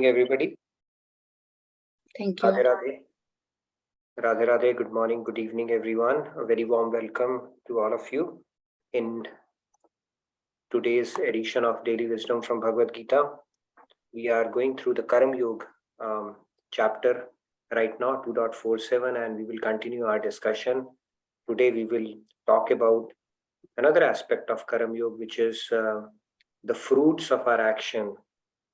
Everybody. Thank you. Radhe Radhe. Radhe Radhe. Good morning, good evening, everyone. A very warm welcome to all of you in today's edition of Daily Wisdom from Bhagavad Gita. We are going through the Karm Yog chapter right now, 2.47, and we will continue our discussion. Today we will talk about another aspect of Karm Yog, which is the fruits of our action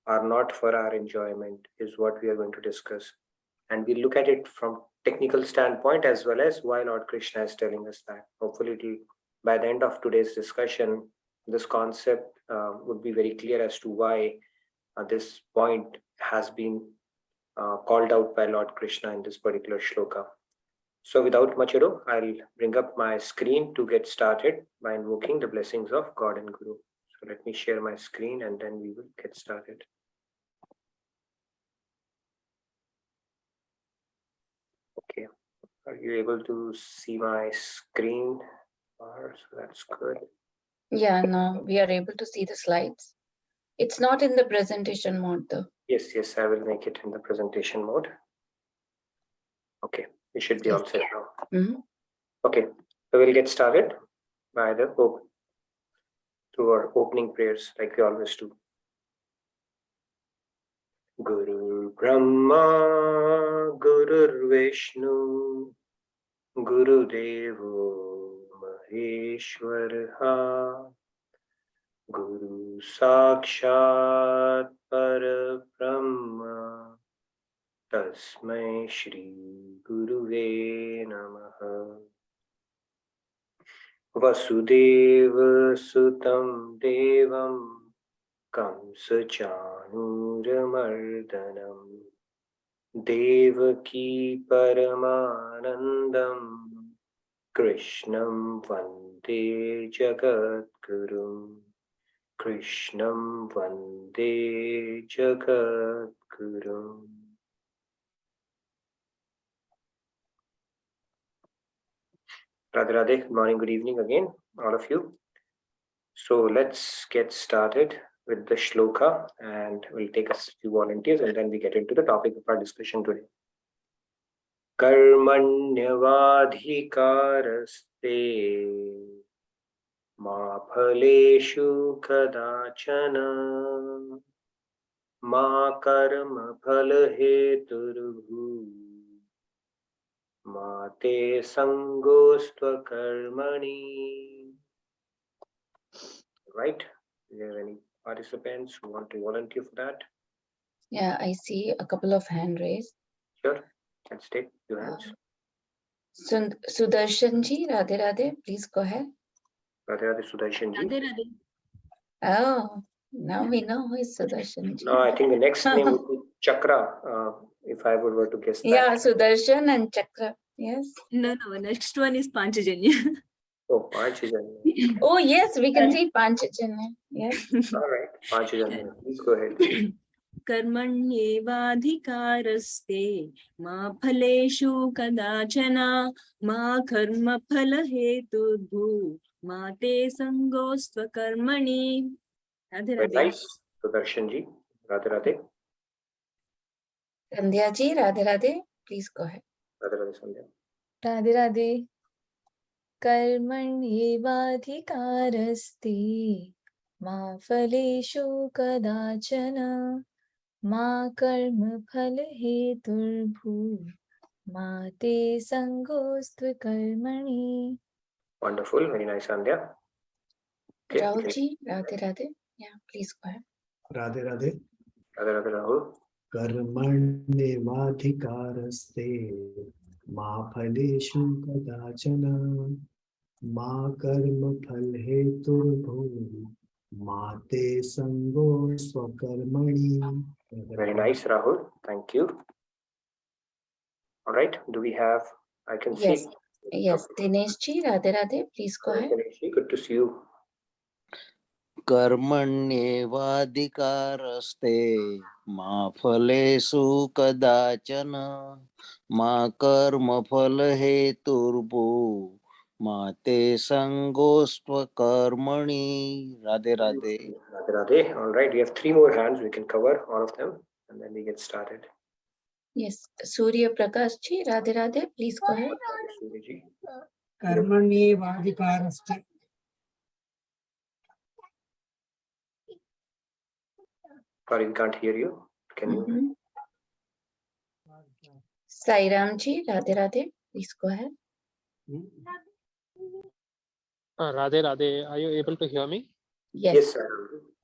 are not for our enjoyment, is what we are going to discuss. And we look at it from technical standpoint as well as why Lord Krishna is telling us that. Hopefully, by the end of today's discussion, this concept would be very clear as to why this point has been called out by Lord Krishna in this particular shloka. So without much ado, I'll bring up my screen to get started by invoking the blessings of God and Guru. So let me share my screen and then we will get started. Okay, are you able to see my screen? So that's good. Yeah, no, we are able to see the slides. It's not in the presentation mode though. Yes, I will make it in the presentation mode. Okay, we should be all set now. Okay, so we'll get started by through our opening prayers like we always do. Guru Brahma, Guru Vishnu, Guru Devo Maheshwara, Guru Sakshat Parabrahma, Tasmai Shri Guruve Namaha. Vasudeva Sutam Devam Kamsa Chanuramardanam Devaki Paramanandam Krishnam Vande Jagadgurum Krishnam Vande Jagadgurum. Radhe Radhe, good morning, good evening again, all of you. So let's get started with the shloka and we'll take a few volunteers and then we get into the topic of our discussion today. Karmanyavadhikaraste ma phaleshu kadachana ma karma phalheturvhu ma te sangostva karmani. Right? Do you have any participants who want to volunteer for that? Yeah, I see a couple of hand raised. Sure, let's take your hands. Sudarshanji, Radhe Radhe, please go ahead. Radhe Radhe, Sudarshanji. Radhe Radhe. Oh, now we know who is Sudarshanji. No, I think the next name would be Chakra, if I were to guess that. Yeah, Sudarshan and Chakra, yes. No, next one is Panchajanya. Oh, Panchajanya. Oh, yes, we can see Panchajanya. Yes. All right, Panchajanya, please go ahead. Karmanyevadhikaraste ma phaleshu kadachana ma karma phalhetudhu ma te sangostva karmani. Radhe Very Radhe. nice, Sudarshanji. Radhe Radhe. Sandhya ji, Radhe Radhe, please go ahead. Radhe Radhe, Sandhya. Radhe Radhe. Karmanyevadhikaraste ma phaleshu kadachana ma karma phalheturvhu ma te sangostva karmani. Wonderful, very nice, Sandhya. Okay. Rahulji, Radhe Radhe. Yeah, please go ahead. Radhe Radhe. Radhe Radhe, Rahul. Karmanyevadhikaraste ma phaleshu kadachana ma karma phalheturvhu ma te sango swakarmani. Very nice, Rahul. Thank you. All right, do we have, I can Yes. see. Yes, Dineshji, Radhe Radhe, please go ahead. Dineshji, good to see you. कर्मण्येवाधिकारस्ते मा फलेषु कदाचन मा कर्मफलहेतुर्भुः मा ते संगोऽस्त्वकर्मणि. Radhe Radhe. Radhe Radhe. All right, we have 3 more hands. We can cover all of them. and then we get started. Yes, Surya Prakash ji, Radhe Radhe, please go ahead. Surya ji. कर्मण्येवाधिकारस्ते Sorry, we can't hear you. Can you? Mhm. Sairam ji, Radhe Radhe, please go ahead. Radhe Radhe, are you able to hear me? Yes. Yes, sir.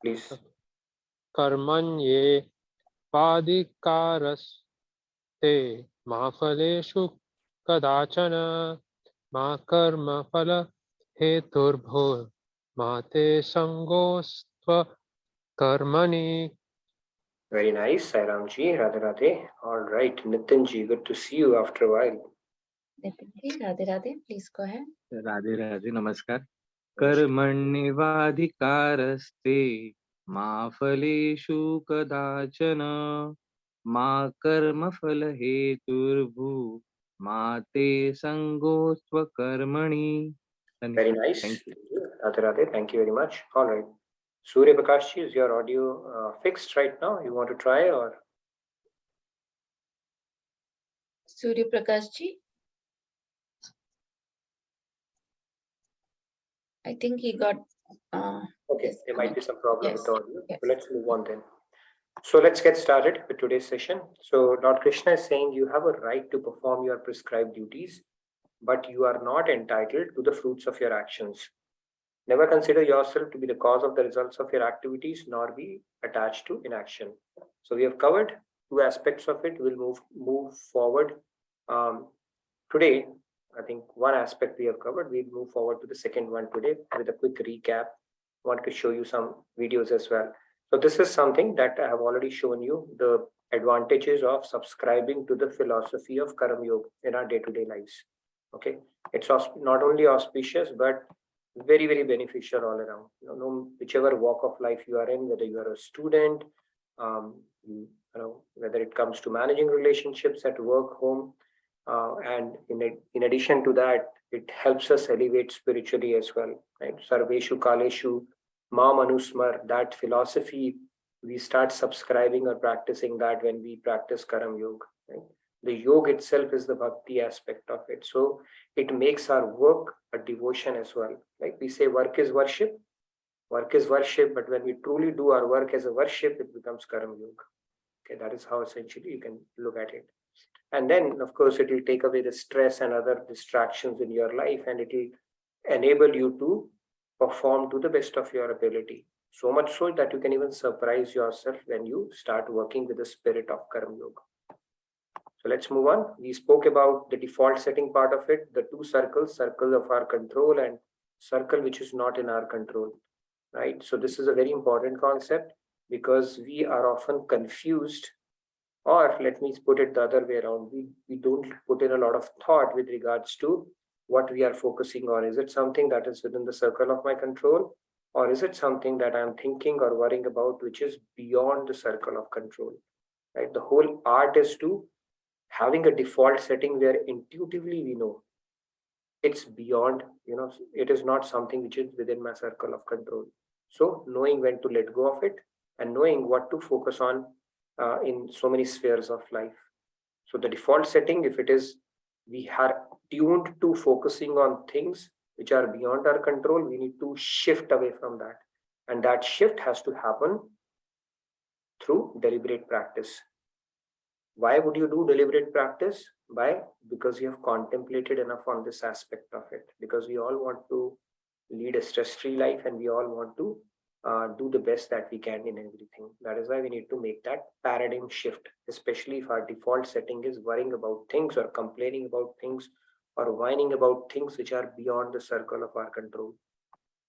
Please. Karmanye vadikaraste ma phaleshu kadachana ma karma phala heturbho ma te sangostva karmani. Very nice, Sairam ji. Radhe Radhe. All right, Nitin ji, good to see you after a while. Nitin ji, Radhe Radhe, please go ahead. Radhe Radhe नमस्कार कर्मण्येवाधिकारस्ते मा फलेषु कदाचन मा कर्मफलहेतुर्भू मा ते संगोऽस्त्वकर्मणि. Very nice. Thank you. Radhe Radhe. Thank you very much. All right. Surya Prakash ji, is your audio fixed right now? You want to try or? Surya Prakash ji. I think he got. Okay, there might be some problem with the audio. Yes. So let's move on then. So let's get started with today's session. So Lord Krishna is saying you have a right to perform your prescribed duties, but you are not entitled to the fruits of your actions. Never consider yourself to be the cause of the results of your activities, nor be attached to inaction. So we have covered two aspects of it. We'll move forward. Today, I think one aspect we have covered. We'll move forward to the second one today with a quick recap. I want to show you some videos as well. So this is something that I have already shown you, the advantages of subscribing to the philosophy of Karm Yoga in our day-to-day lives. Okay, it's not only auspicious, but very, very beneficial all around. Whichever walk of life you are in, whether you are a student, whether it comes to managing relationships at work, home, and in addition to that, it helps us elevate spiritually as well. Right? Sarveshu Kaleshu Ma Manusmar, that philosophy, we start subscribing or practicing that when we practice Karm Yoga. Right? The yoga itself is the bhakti aspect of it. So it makes our work a devotion as well. Like we say, work is worship, but when we truly do our work as a worship, it becomes Karm Yoga. Okay, that is how essentially you can look at it. And then, of course, it will take away the stress and other distractions in your life, and it will enable you to perform to the best of your ability. So much so that you can even surprise yourself when you start working with the spirit of Karm Yoga. So let's move on. We spoke about the default setting part of it, the two circles, circle of our control and circle which is not in our control, right? So this is a very important concept because we are often confused, or let me put it the other way around. We don't put in a lot of thought with regards to what we are focusing on. Is it something that is within the circle of my control? Or is it something that I'm thinking or worrying about which is beyond the circle of control? Right? The whole art is to having a default setting where intuitively we know it's beyond, it is not something which is within my circle of control. So knowing when to let go of it and knowing what to focus on in so many spheres of life. So the default setting, if it is we are tuned to focusing on things which are beyond our control, we need to shift away from that. And that shift has to happen through deliberate practice. Why would you do deliberate practice? Because you have contemplated enough on this aspect of it. Because we all want to lead a stress-free life and we all want to do the best that we can in everything. That is why we need to make that paradigm shift, especially if our default setting is worrying about things or complaining about things or whining about things which are beyond the circle of our control.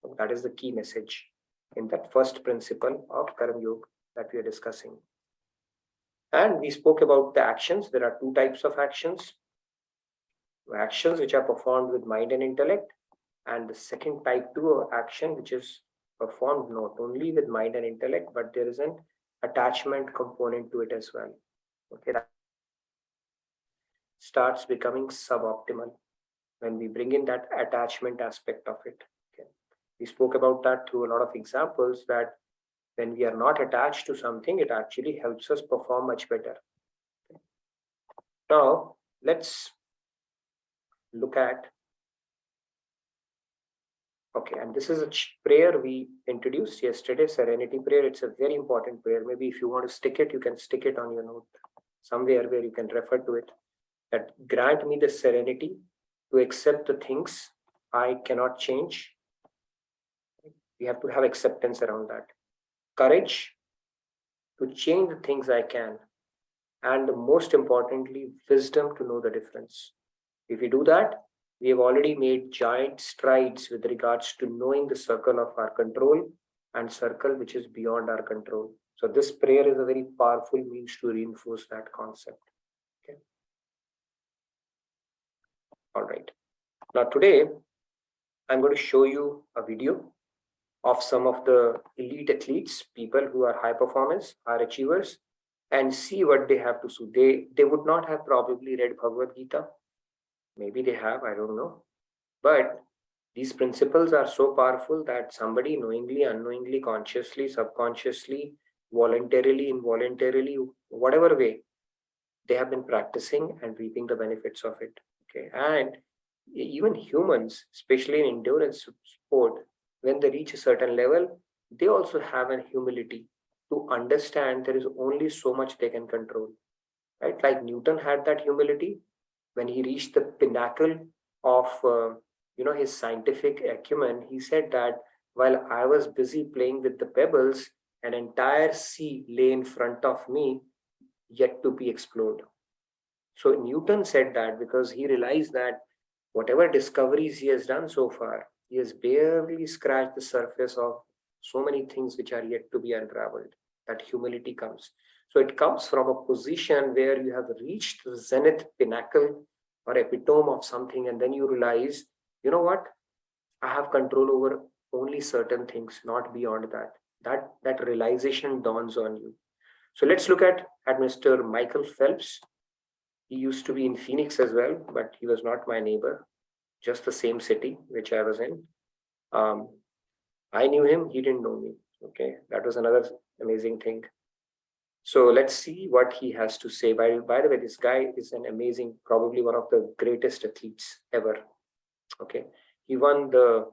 So that is the key message in that first principle of Karm Yoga that we are discussing. And we spoke about the actions. There are two types of actions. Actions which are performed with mind and intellect, and the second type 2 action which is performed not only with mind and intellect, but there is an attachment component to it as well. Okay, that starts becoming suboptimal when we bring in that attachment aspect of it. Okay. We spoke about that through a lot of examples, that When we are not attached to something, it actually helps us perform much better. Now, let's look at, okay, and this is a prayer we introduced yesterday, Serenity Prayer. It's a very important prayer. Maybe if you want to stick it, you can stick it on your note somewhere where you can refer to it. That grant me the serenity to accept the things I cannot change. We have to have acceptance around that. Courage to change the things I can. And most importantly, wisdom to know the difference. If we do that, we have already made giant strides with regards to knowing the circle of our control and circle which is beyond our control. So this prayer is a very powerful means to reinforce that concept. Okay. All right. Now today, I'm going to show you a video of some of the elite athletes, people who are high performers, high achievers, and see what they have to say. They would not have probably read Bhagavad Gita. Maybe they have, I don't know. But these principles are so powerful that somebody knowingly, unknowingly, consciously, subconsciously, voluntarily, involuntarily, whatever way, they have been practicing and reaping the benefits of it. Okay. And even humans, especially in endurance sport, when they reach a certain level, they also have an humility to understand there is only so much they can control. Right? Like Newton had that humility when he reached the pinnacle of his scientific acumen. He said that while I was busy playing with the pebbles, an entire sea lay in front of me, yet to be explored. So Newton said that because he realized that whatever discoveries he has done so far, he has barely scratched the surface of so many things which are yet to be unraveled. That humility comes. So it comes from a position where you have reached the zenith pinnacle or epitome of something, and then you realize, you know what? I have control over only certain things, not beyond that. That realization dawns on you. So let's look at Mr. Michael Phelps. He used to be in Phoenix as well, but he was not my neighbor, just the same city which I was in. I knew him, he didn't know me. Okay, that was another amazing thing. So let's see what he has to say. By the way, this guy is an amazing, probably one of the greatest athletes ever. Okay, he won the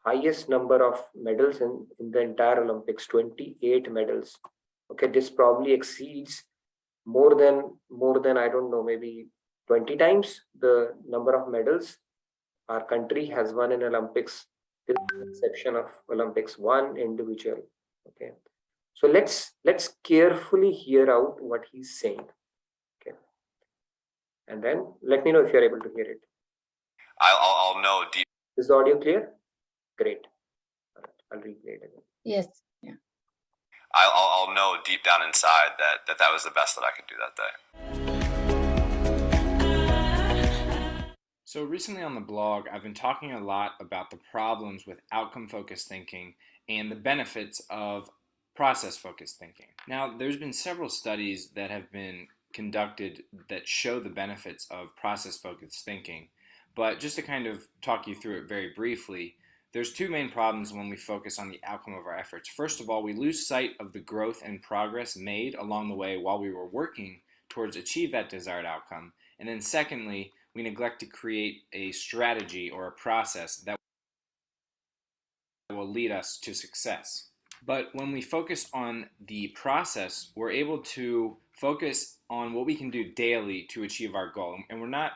highest number of medals in the entire Olympics, 28 medals. Okay, this probably exceeds more than I don't know, maybe 20 times the number of medals our country has won in Olympics, with the exception of Olympics, one individual. Okay, so let's carefully hear out what he's saying. Okay, and then let me know if you're able to hear it. I'll know deep. Is the audio clear? Great. All right, I'll replay it again. Yes. Yeah. I'll know deep down inside that was the best that I could do that day. So recently on the blog, I've been talking a lot about the problems with outcome-focused thinking and the benefits of process-focused thinking. Now, there's been several studies that have been conducted that show the benefits of process-focused thinking, but just to kind of talk you through it very briefly, there's two main problems when we focus on the outcome of our efforts. First of all, we lose sight of the growth and progress made along the way while we were working towards achieve that desired outcome. And then secondly, we neglect to create a strategy or a process that will lead us to success. But when we focus on the process, we're able to focus on what we can do daily to achieve our goal. And we're not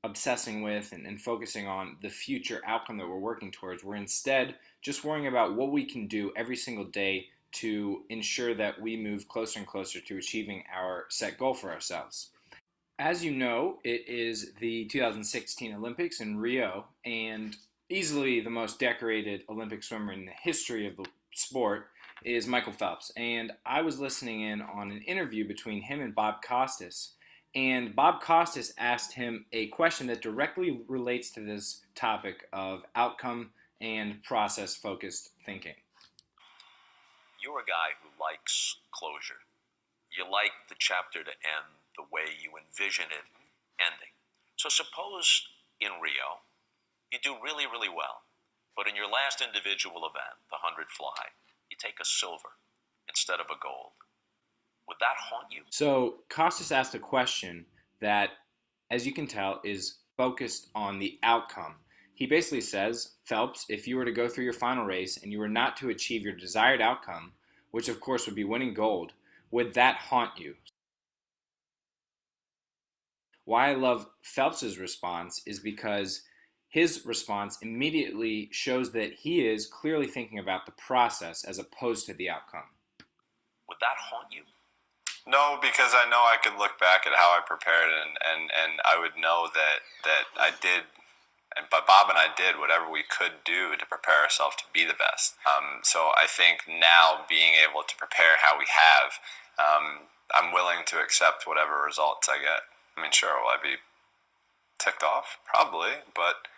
obsessing with and focusing on the future outcome that we're working towards. We're instead just worrying about what we can do every single day to ensure that we move closer and closer to achieving our set goal for ourselves. As you know, it is the 2016 Olympics in Rio, and easily the most decorated Olympic swimmer in the history of the sport is Michael Phelps. And I was listening in on an interview between him and Bob Costas, and Bob Costas asked him a question that directly relates to this topic of outcome and process-focused thinking. You're a guy who likes closure. You like the chapter to end the way you envision it ending. So suppose in Rio, you do really, really well, but in your last individual event, the 100 fly, you take a silver. instead of a gold. Would that haunt you? So Costas asked a question that, as you can tell, is focused on the outcome. He basically says, Phelps, if you were to go through your final race and you were not to achieve your desired outcome, which of course would be winning gold, would that haunt you? Why I love Phelps's response is because his response immediately shows that he is clearly thinking about the process as opposed to the outcome. Would that haunt you? No, because I know I could look back at how I prepared and I would know that I did, but Bob and I did whatever we could do to prepare ourselves to be the best. So I think now being able to prepare how we have, I'm willing to accept whatever results I get. I mean, sure, will I be ticked off? Probably, but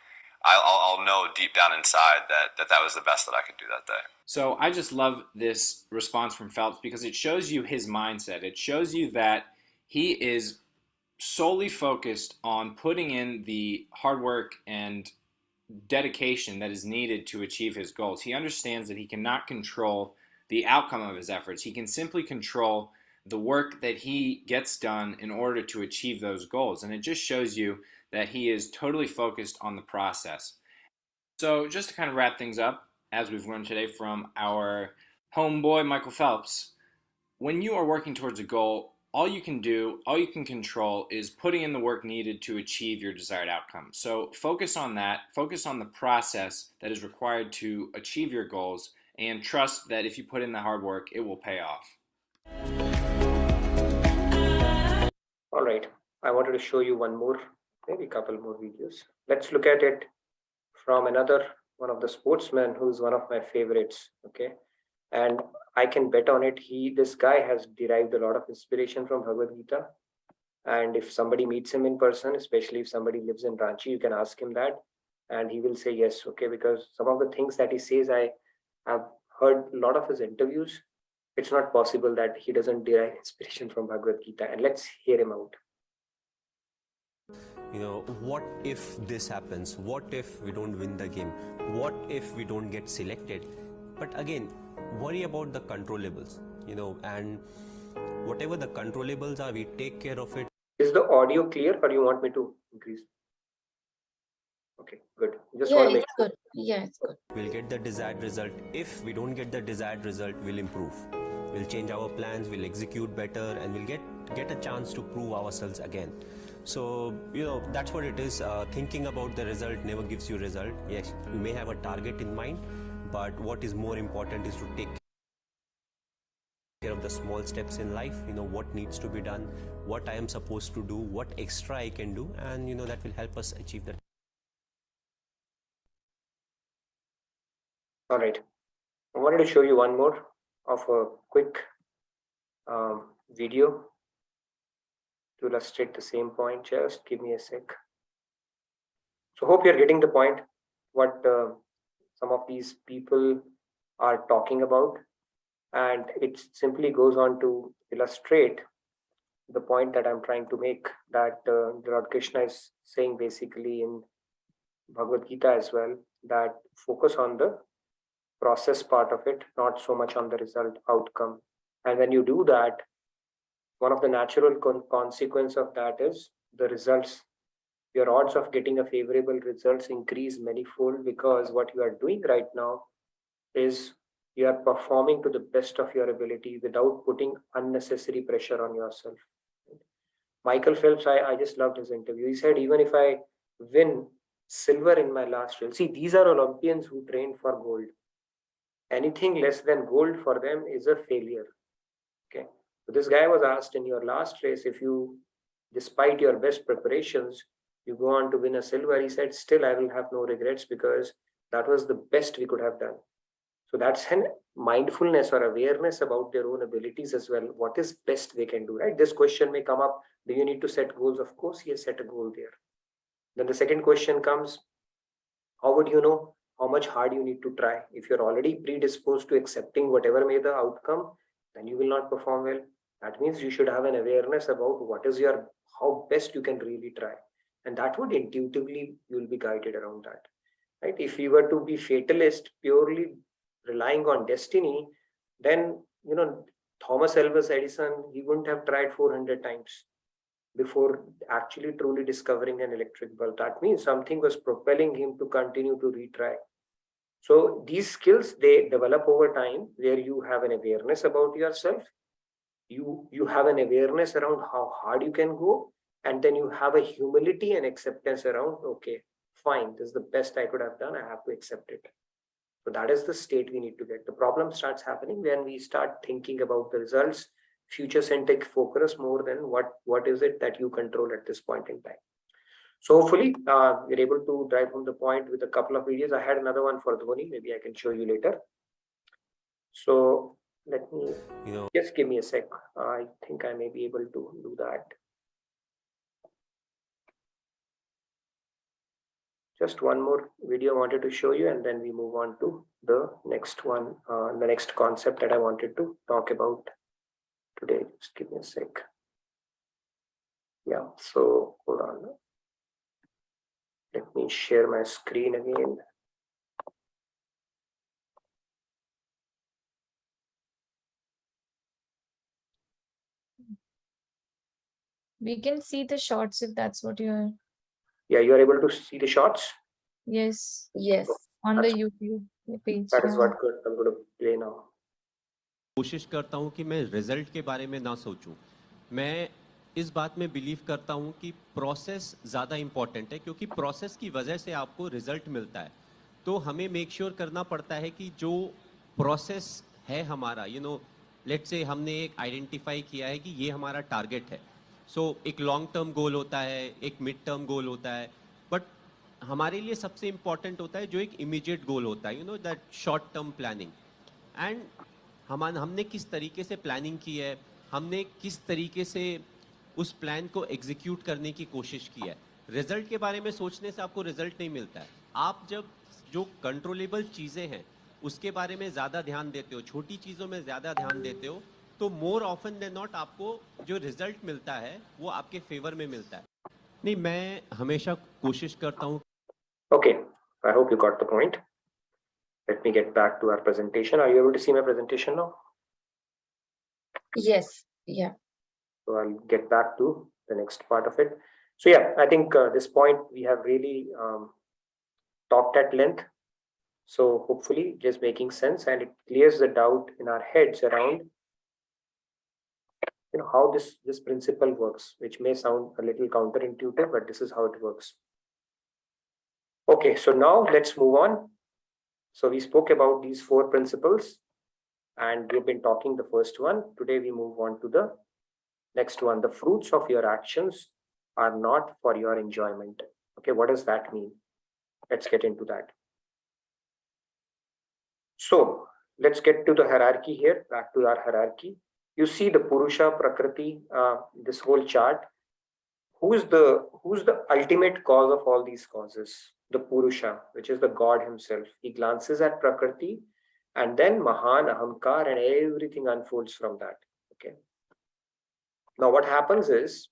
I'll know deep down inside that was the best that I could do that day. So I just love this response from Phelps because it shows you his mindset. It shows you that he is solely focused on putting in the hard work and dedication that is needed to achieve his goals. He understands that he cannot control the outcome of his efforts. He can simply control the work that he gets done in order to achieve those goals. And it just shows you that he is totally focused on the process. So just to kind of wrap things up, as we've learned today from our homeboy, Michael Phelps, when you are working towards a goal, all you can do, all you can control is putting in the work needed to achieve your desired outcome. So focus on that, focus on the process that is required to achieve your goals, and trust that if you put in the hard work, it will pay off. All right, I wanted to show you one more, maybe a couple more videos. Let's look at it from another one of the sportsmen who's one of my favorites. Okay, and I can bet on it. This guy has derived a lot of inspiration from Bhagavad Gita. And if somebody meets him in person, especially if somebody lives in Ranchi, you can ask him that, and he will say yes. Okay, because some of the things that he says, I have heard a lot of his interviews. It's not possible that he doesn't derive inspiration from Bhagavad Gita. And let's hear him out. What if this happens? What if we don't win the game? What if we don't get selected? But again, worry about the controllables, and whatever the controllables are, we take care of it. Is the audio clear, or you want me to increase? Okay, good. Just want to make good. Yeah, it's good. We'll get the desired result. If we don't get the desired result, we'll improve. We'll change our plans, we'll execute better, and we'll get a chance to prove ourselves again. So, that's what it is. Thinking about the result never gives you result. Yes, you may have a target in mind, but what is more important is to take care of the small steps in life, what needs to be done, what I am supposed to do, what extra I can do, and that will help us achieve that. All right. I wanted to show you one more of a quick video to illustrate the same point. Just give me a sec. So hope you're getting the point, what some of these people are talking about. And it simply goes on to illustrate the point that I'm trying to make, that Lord Krishna is saying basically in Bhagavad Gita as well, that focus on the process part of it, not so much on the result outcome. And when you do that, one of the natural consequence of that is the results. Your odds of getting a favorable results increase manifold, because what you are doing right now is you are performing to the best of your ability without putting unnecessary pressure on yourself. Michael Phelps, I just loved his interview. He said, even if I win silver in my last race, see, these are Olympians who train for gold. Anything less than gold for them is a failure. Okay. So this guy was asked, in your last race, if you, despite your best preparations, you go on to win a silver, he said, still I will have no regrets, because that was the best we could have done. So that's an mindfulness or awareness about their own abilities as well. What is best they can do, right? This question may come up. Do you need to set goals? Of course, he has set a goal there. Then the second question comes, how would you know how much hard you need to try? If you're already predisposed to accepting whatever may the outcome, then you will not perform well. That means you should have an awareness about what is how best you can really try. And that would intuitively, you'll be guided around that, right? If you were to be fatalist, purely relying on destiny, then Thomas Alva Edison, he wouldn't have tried 400 times before actually truly discovering an electric bulb. That means something was propelling him to continue to retry. So these skills, they develop over time, where you have an awareness about yourself. You have an awareness around how hard you can go, and then you have a humility and acceptance around, okay, fine, this is the best I could have done, I have to accept it. So that is the state we need to get. The problem starts happening when we start thinking about the results, future-centric focus more than what is it that you control at this point in time. So hopefully you're able to drive home the point with a couple of videos. I had another one for Dhoni, maybe I can show you later. So let me, just give me a sec. I think I may be able to do that. Just one more video I wanted to show you, and then we move on to the next one, the next concept that I wanted to talk about today. Just give me a sec. Yeah, so hold on. Let me share my screen again. We can see the shots if that's what you're. Yeah, you are able to see the shots? Yes. Yes. On the YouTube page. That is what good. I'm going to play now. कोशिश करता हूं कि मैं result के बारे में ना सोचूं. मैं इस बात में बिलीव करता हूं कि प्रोसेस ज़्यादा इम्पॉर्टेंट है, क्योंकि प्रोसेस की वजह से आपको रिजल्ट मिलता है. तो हमें मेक श्योर करना पड़ता है कि जो प्रोसेस है हमारा, लेट्स से हमने एक आइडेंटिफाई किया है कि ये हमारा टारगेट है. सो एक लॉन्ग टर्म गोल होता है, एक मिड टर्म गोल होता है, बट हमारे लिए सबसे इम्पॉर्टेंट होता है जो एक इमीडिएट गोल होता है, that short term planning. And हमने किस तरीके से प्लानिंग की है, हमने किस तरीके से उस प्लान को एग्जीक्यूट करने की कोशिश की है. रिजल्ट के बारे में सोचने से आपको रिजल्ट नहीं मिलता है. आप जब जो कंट्रोलेबल चीज़ें हैं उसके बारे में ज़्यादा ध्यान देते हो, छोटी चीज़ों में ज़्यादा ध्यान देते हो, तो मोर ऑफन देन नॉट आपको जो रिजल्ट मिलता है वो आपके फेवर में मिलता है. नहीं, मैं हमेशा कोशिश करता हूँ. Okay, I hope you got the point. Let me get back to our presentation. Are you able to see my presentation now? Yes. Yeah. So I'll get back to the next part of it. So yeah, I think this point we have really talked at length. So hopefully just making sense, and it clears the doubt in our heads around how this principle works, which may sound a little counterintuitive, but this is how it works. Okay, so now let's move on. So we spoke about these 4 principles, and we've been talking the first one. Today we move on to the next one. The fruits of your actions are not for your enjoyment. Okay, what does that mean? Let's get into that. So let's get to the hierarchy here, back to our hierarchy. You see the Purusha, Prakriti, this whole chart. Who's the ultimate cause of all these causes? The Purusha, which is the God himself. He glances at Prakriti, and then Mahan, Ahamkar, and everything unfolds from that. Okay. Now what happens is,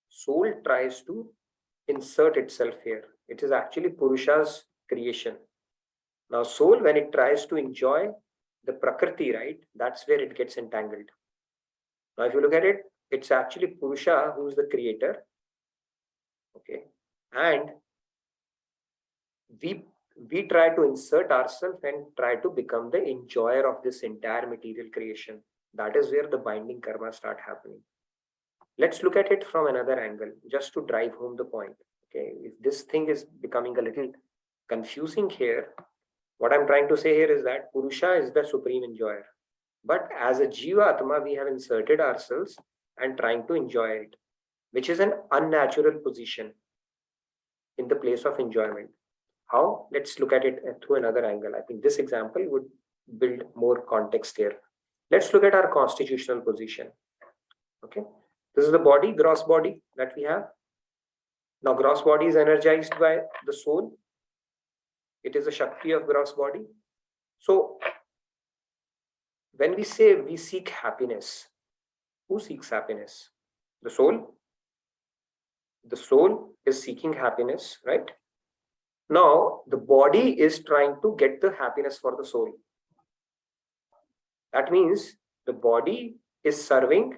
soul tries to insert itself here. It is actually Purusha's creation. Now soul, when it tries to enjoy the Prakriti, right, that's where it gets entangled. Now if you look at it, it's actually Purusha who's the creator. Okay. And we try to insert ourselves and try to become the enjoyer of this entire material creation. That is where the binding karma start happening. Let's look at it from another angle, just to drive home the point. Okay, if this thing is becoming a little confusing here, what I'm trying to say here is that Purusha is the supreme enjoyer, but as a Jiva Atma, we have inserted ourselves and trying to enjoy it, which is an unnatural position in the place of enjoyment. How? Let's look at it through another angle. I think this example would build more context here. Let's look at our constitutional position. Okay, this is the body, gross body that we have. Now gross body is energized by the soul. It is a Shakti of gross body. So when we say we seek happiness, who seeks happiness? The soul. The soul is seeking happiness, right? Now the body is trying to get the happiness for the soul. That means the body is serving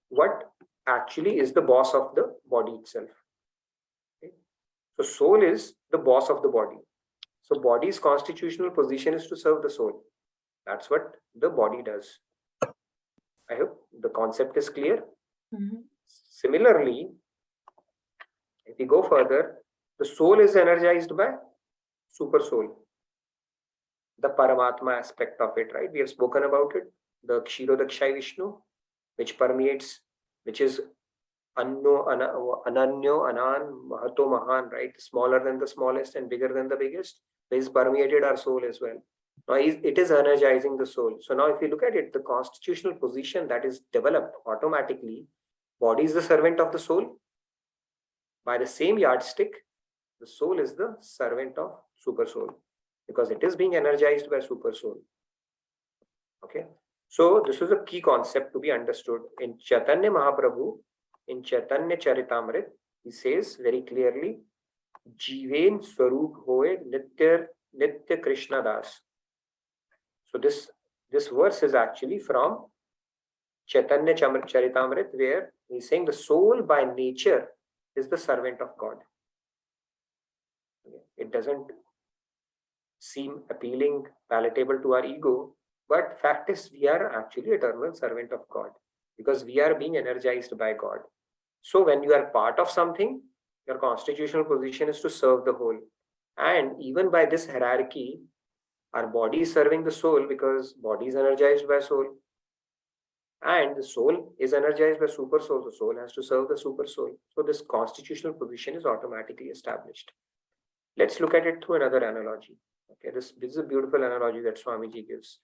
what actually is the boss of the body itself. Okay? So soul is the boss of the body. So body's constitutional position is to serve the soul. That's what the body does. I hope the concept is clear. Similarly, if we go further, the soul is energized by super soul, the Paramatma aspect of it, right? We have spoken about it, the Kshirodakshai Vishnu, which permeates, which is Ananyo Anan Mahato Mahan, right? Smaller than the smallest and bigger than the biggest. This permeated our soul as well. Now it is energizing the soul. So now if you look at it, the constitutional position that is developed automatically, body is the servant of the soul. By the same yardstick, the soul is the servant of super soul because it is being energized by super soul. Okay. So this is a key concept to be understood. In Chaitanya Mahaprabhu, in Chaitanya Charitamrit, he says very clearly, Jiven Swarup Hoye Nitya Krishna Das. So this verse is actually from Chaitanya Charitamrit, where he's saying the soul by nature is the servant of God. It doesn't seem appealing, palatable to our ego, but fact is we are actually eternal servant of God because we are being energized by God. So when you are part of something, your constitutional position is to serve the whole. And even by this hierarchy, our body is serving the soul because body is energized by soul. And the soul is energized by super soul. The soul has to serve the super soul. So this constitutional position is automatically established. Let's look at it through another analogy. Okay, this is a beautiful analogy that Swamiji gives.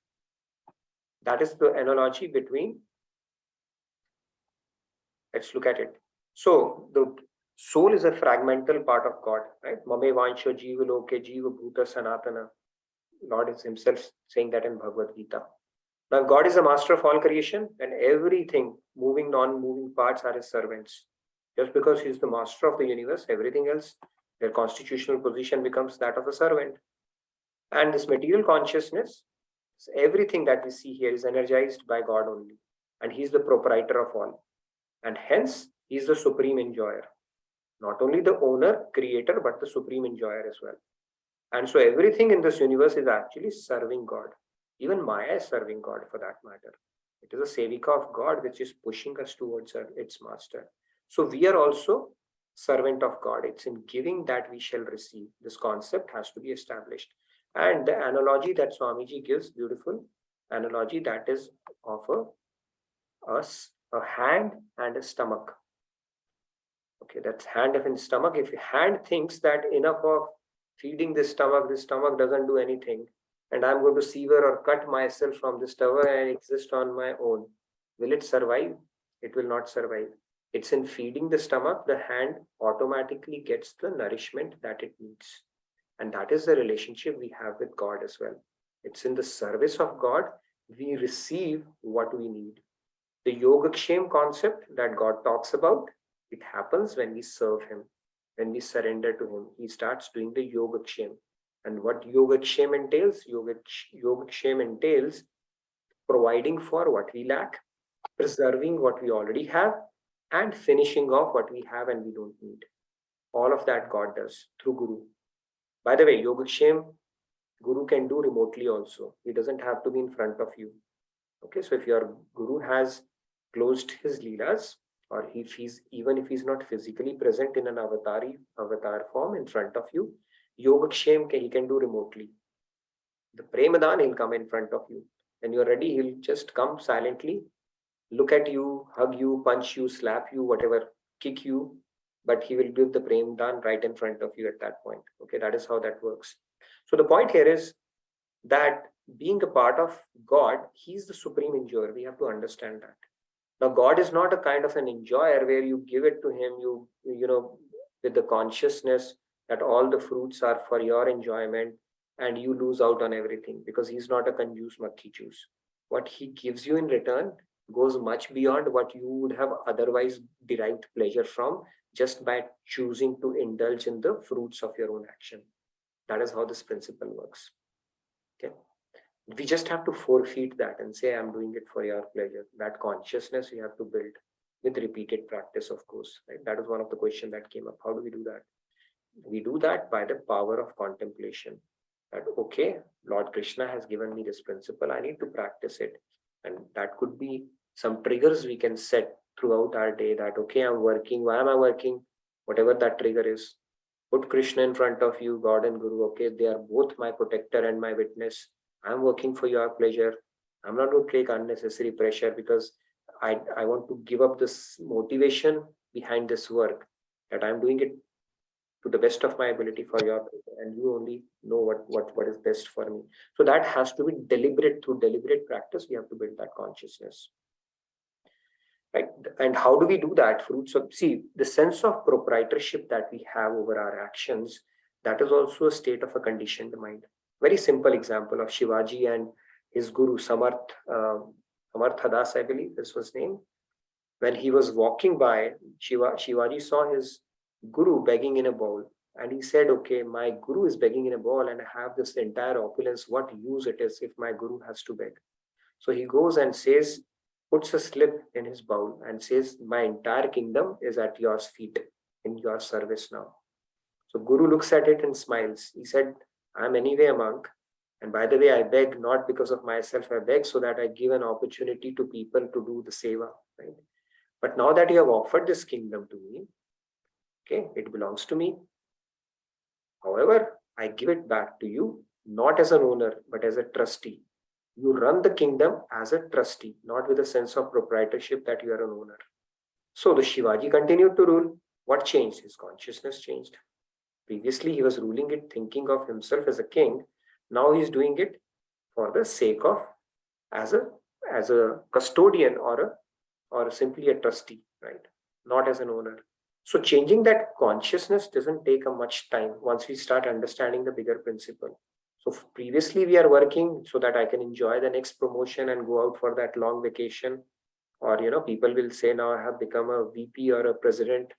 That is the analogy between, let's look at it. So the soul is a fragmental part of God, right? Mame vansho jiva loke jiva bhuta sanatana. Lord is himself saying that in Bhagavad Gita. Now God is the master of all creation and everything, moving, non-moving parts are his servants. Just because he is the master of the universe, everything else, their constitutional position becomes that of a servant. And this material consciousness, everything that we see here is energized by God only. And he is the proprietor of all. And hence, he is the supreme enjoyer. Not only the owner, creator, but the supreme enjoyer as well. And so everything in this universe is actually serving God. Even Maya is serving God for that matter. It is a Sevika of God which is pushing us towards its master. So we are also servant of God. It's in giving that we shall receive. This concept has to be established. And the analogy that Swamiji gives, beautiful analogy, that is of a hand and a stomach. Okay, that's hand and stomach. If hand thinks that enough of feeding this stomach doesn't do anything, and I'm going to sever or cut myself from this stomach and exist on my own, will it survive? It will not survive. It's in feeding the stomach, the hand automatically gets the nourishment that it needs. And that is the relationship we have with God as well. It's in the service of God, we receive what we need. The Yogic Shame concept that God talks about, it happens when we serve him, when we surrender to him. He starts doing the Yogic Shame. And what Yogic Shame entails? Yogic Shame entails providing for what we lack, preserving what we already have, and finishing off what we have and we don't need. All of that God does through Guru. By the way, Yogic Shame, Guru can do remotely also. He doesn't have to be in front of you. Okay, so if your Guru has closed his Leelas, or even if he's not physically present in an avatar form in front of you, Yogic Shame he can do remotely. The Premadan, he'll come in front of you. When you're ready, he'll just come silently, look at you, hug you, punch you, slap you, whatever, kick you, but he will give the Premadan right in front of you at that point. Okay, that is how that works. So the point here is that being a part of God, he's the supreme enjoyer. We have to understand that. Now, God is not a kind of an enjoyer where you give it to him, you know, with the consciousness that all the fruits are for your enjoyment and you lose out on everything, because he's not a conjuice makhi juice. What he gives you in return goes much beyond what you would have otherwise derived pleasure from just by choosing to indulge in the fruits of your own action. That is how this principle works. Okay. We just have to forfeit that and say, I'm doing it for your pleasure. That consciousness we have to build with repeated practice, of course. Right? That is one of the questions that came up. How do we do that? We do that by the power of contemplation. That, okay, Lord Krishna has given me this principle, I need to practice it. And that could be some triggers we can set throughout our day that, okay, I'm working. Why am I working? Whatever that trigger is. Put Krishna in front of you, God and Guru. Okay, they are both my protector and my witness. I'm working for your pleasure. I'm not going to take unnecessary pressure because I want to give up this motivation behind this work, that I'm doing it to the best of my ability for your pleasure, and you only know what is best for me. So that has to be deliberate. Through deliberate practice, we have to build that consciousness. Right? And how do we do that? Fruits of, see, the sense of proprietorship that we have over our actions, that is also a state of a conditioned mind. Very simple example of Shivaji and his guru, Samartha Das, I believe this was his name. When he was walking by, Shivaji saw his guru begging in a bowl. And he said, okay, my guru is begging in a bowl and I have this entire opulence. What use it is if my guru has to beg? So he goes and says, puts a slip in his bowl and says, my entire kingdom is at your feet, in your service now. So Guru looks at it and smiles. He said, I'm anyway a monk. And by the way, I beg not because of myself, I beg so that I give an opportunity to people to do the seva. Right? But now that you have offered this kingdom to me, okay, it belongs to me. However, I give it back to you, not as an owner, but as a trustee. You run the kingdom as a trustee, not with a sense of proprietorship that you are an owner. So the Shivaji continued to rule. What changed? His consciousness changed. Previously, he was ruling it thinking of himself as a king. Now he's doing it for the sake of as a custodian or simply a trustee, right? Not as an owner. So changing that consciousness doesn't take a much time once we start understanding the bigger principle. So previously we are working so that I can enjoy the next promotion and go out for that long vacation. Or, people will say, now I have become a VP or a president.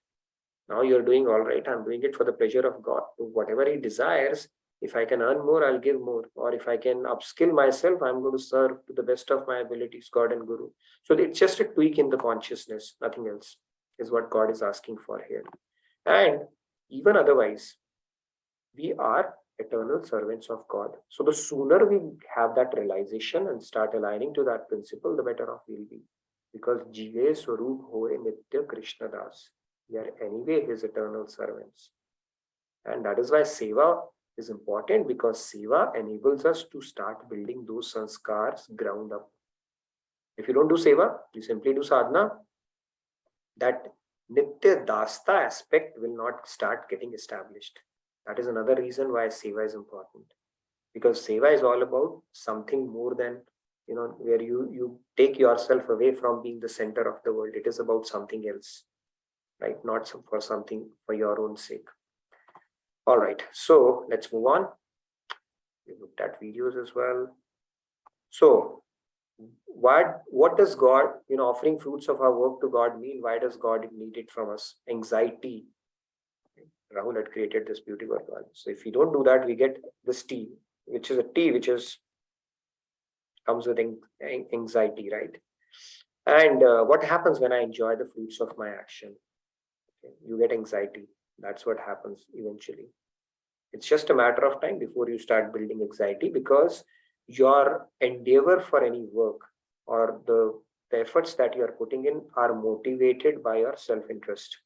Now you're doing all right. I'm doing it for the pleasure of God. So whatever he desires, if I can earn more, I'll give more. Or if I can upskill myself, I'm going to serve to the best of my abilities, God and Guru. So it's just a tweak in the consciousness. Nothing else is what God is asking for here. And even otherwise, we are eternal servants of God. So the sooner we have that realization and start aligning to that principle, the better off we'll be. Because Jive Swarup Hoye Nitya Krishna Das. We are anyway his eternal servants. And that is why Seva is important, because Seva enables us to start building those sanskars ground up. If you don't do Seva, you simply do sadhana, that Nitya Dasta aspect will not start getting established. That is another reason why Seva is important. Because Seva is all about something more than, where you take yourself away from being the center of the world. It is about something else, right? Not for something for your own sake. All right, so let's move on. We looked at videos as well. So what does God, offering fruits of our work to God mean? Why does God need it from us? Anxiety. Rahul had created this beautiful one. So if we don't do that, we get this tea, which is a tea which comes with anxiety, right? And what happens when I enjoy the fruits of my action? Okay, you get anxiety. That's what happens eventually. It's just a matter of time before you start building anxiety, because your endeavor for any work or the efforts that you are putting in are motivated by your self-interest.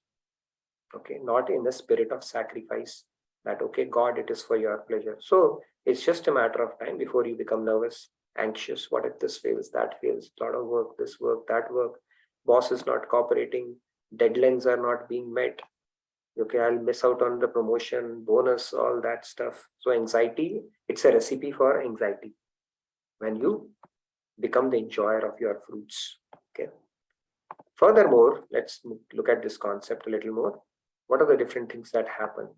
Okay, not in the spirit of sacrifice that, okay, God, it is for your pleasure. So it's just a matter of time before you become nervous, anxious. What if this fails, that fails, a lot of work, this work, that work, boss is not cooperating, deadlines are not being met. Okay, I'll miss out on the promotion, bonus, all that stuff. So anxiety, it's a recipe for anxiety when you become the enjoyer of your fruits. Okay. Furthermore, let's look at this concept a little more. What are the different things that happen?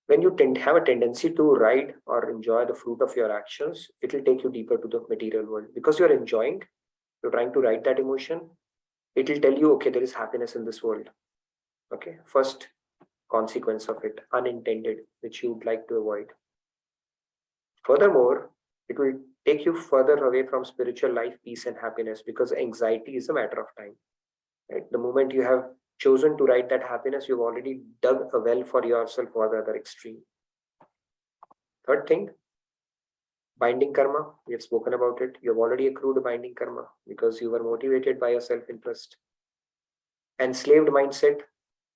When you have a tendency to ride or enjoy the fruit of your actions, it will take you deeper to the material world. Because you're enjoying, you're trying to ride that emotion, it will tell you, okay, there is happiness in this world. Okay, first consequence of it, unintended, which you would like to avoid. Furthermore, it will take you further away from spiritual life, peace, and happiness, because anxiety is a matter of time. Right? The moment you have chosen to write that happiness, you've already dug a well for yourself for the other extreme. Third thing, binding karma. We have spoken about it. You have already accrued a binding karma because you were motivated by your self-interest. Enslaved mindset.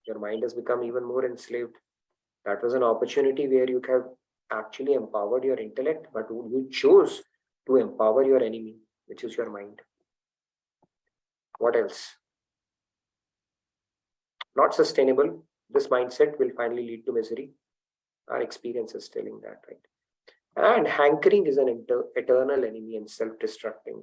Your mind has become even more enslaved. That was an opportunity where you have actually empowered your intellect, but you chose to empower your enemy, which is your mind. What else? Not sustainable. This mindset will finally lead to misery. Our experience is telling that, right? And hankering is an eternal enemy and self-destructing.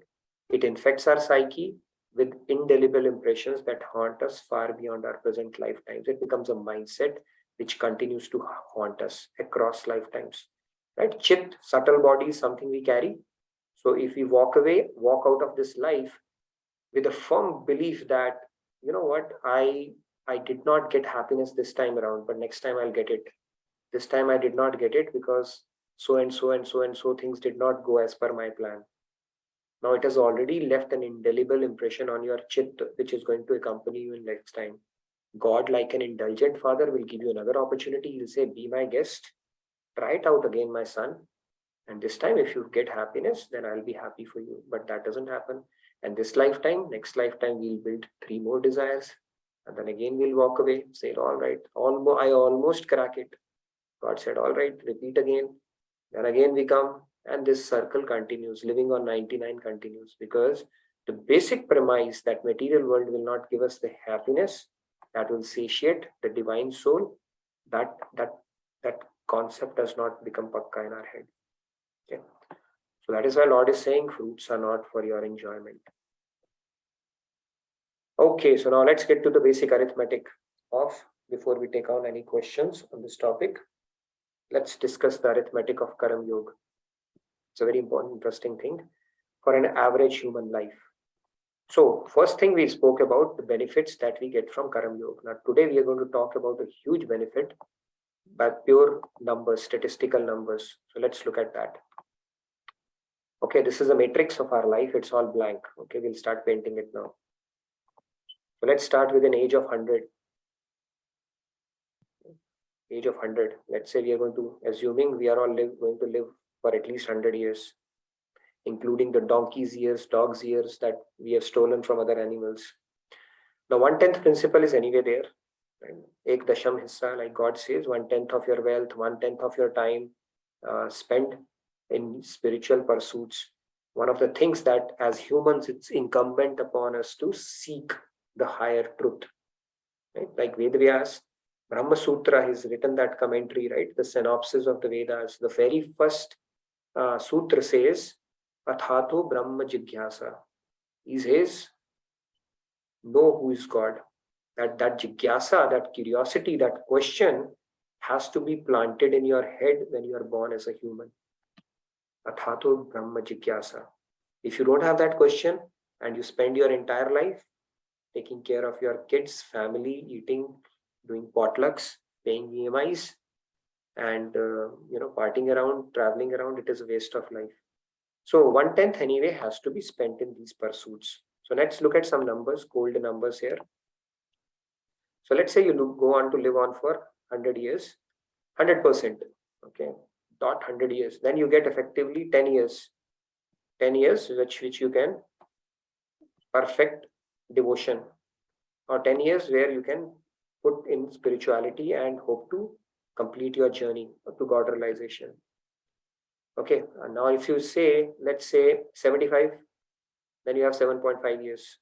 It infects our psyche with indelible impressions that haunt us far beyond our present lifetimes. It becomes a mindset which continues to haunt us across lifetimes. Right? Chit, subtle body, is something we carry. So if we walk out of this life with a firm belief that, you know what, I did not get happiness this time around, but next time I'll get it. This time I did not get it because so and so and so and so things did not go as per my plan. Now it has already left an indelible impression on your chit, which is going to accompany you in next time. God, like an indulgent father, will give you another opportunity. He'll say, be my guest, try it out again, my son. And this time, if you get happiness, then I'll be happy for you. But that doesn't happen. And this lifetime, next lifetime, we'll build 3 more desires. And then again, we'll walk away, say, all right, I almost crack it. God said, all right, repeat again. Then again we come, and this circle continues. Living on 99 continues, because the basic premise that material world will not give us the happiness that will satiate the divine soul, that concept does not become pakka in our head. Okay. So that is why Lord is saying fruits are not for your enjoyment. Okay, so now let's get to the basic arithmetic before we take on any questions on this topic. Let's discuss the arithmetic of Karm Yoga. It's a very important, interesting thing for an average human life. So first thing, we spoke about the benefits that we get from Karm Yoga. Now today we are going to talk about a huge benefit by pure numbers, statistical numbers. So let's look at that. Okay, this is a matrix of our life. It's all blank. Okay, we'll start painting it now. So let's start with an age of 100. Age of 100. Let's say we are going to, assuming we are all going to live for at least 100 years, including the donkey's years, dog's years that we have stolen from other animals. Now 1/10 principle is anyway there. Ek dasham hissa, like God says, 1/10 of your wealth, 1/10 of your time spent in spiritual pursuits. One of the things that as humans, it's incumbent upon us to seek the higher truth. Right? Like Vedavyas, Brahma Sutra has written that commentary, right? The synopsis of the Vedas. The very first sutra says, Athato Brahma Jigyasa. He says, know who is God. That jigyasa, that curiosity, that question has to be planted in your head when you are born as a human. Athato Brahma Jigyasa. If you don't have that question and you spend your entire life taking care of your kids, family, eating, doing potlucks, paying EMIs, and partying around, traveling around, it is a waste of life. So 1/10 anyway has to be spent in these pursuits. So let's look at some numbers, cold numbers here. So let's say you go on to live on for 100 years, 100%. Okay, dot 100 years. Then you get effectively 10 years. 10 years which you can perfect devotion, or 10 years where you can put in spirituality and hope to complete your journey to God realization. Okay, and now if you say, let's say 75, then you have 7.5 years.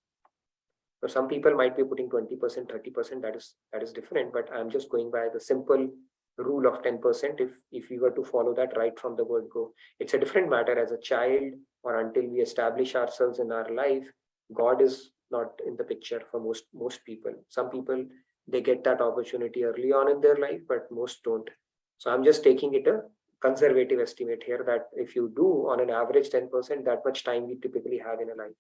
So some people might be putting 20%, 30%, that is different, but I'm just going by the simple rule of 10%. If we were to follow that right from the word go, it's a different matter as a child, or until we establish ourselves in our life. God is not in the picture for most people. Some people, they get that opportunity early on in their life, but most don't. So I'm just taking it a conservative estimate here, that if you do on an average 10%, that much time we typically have in a life.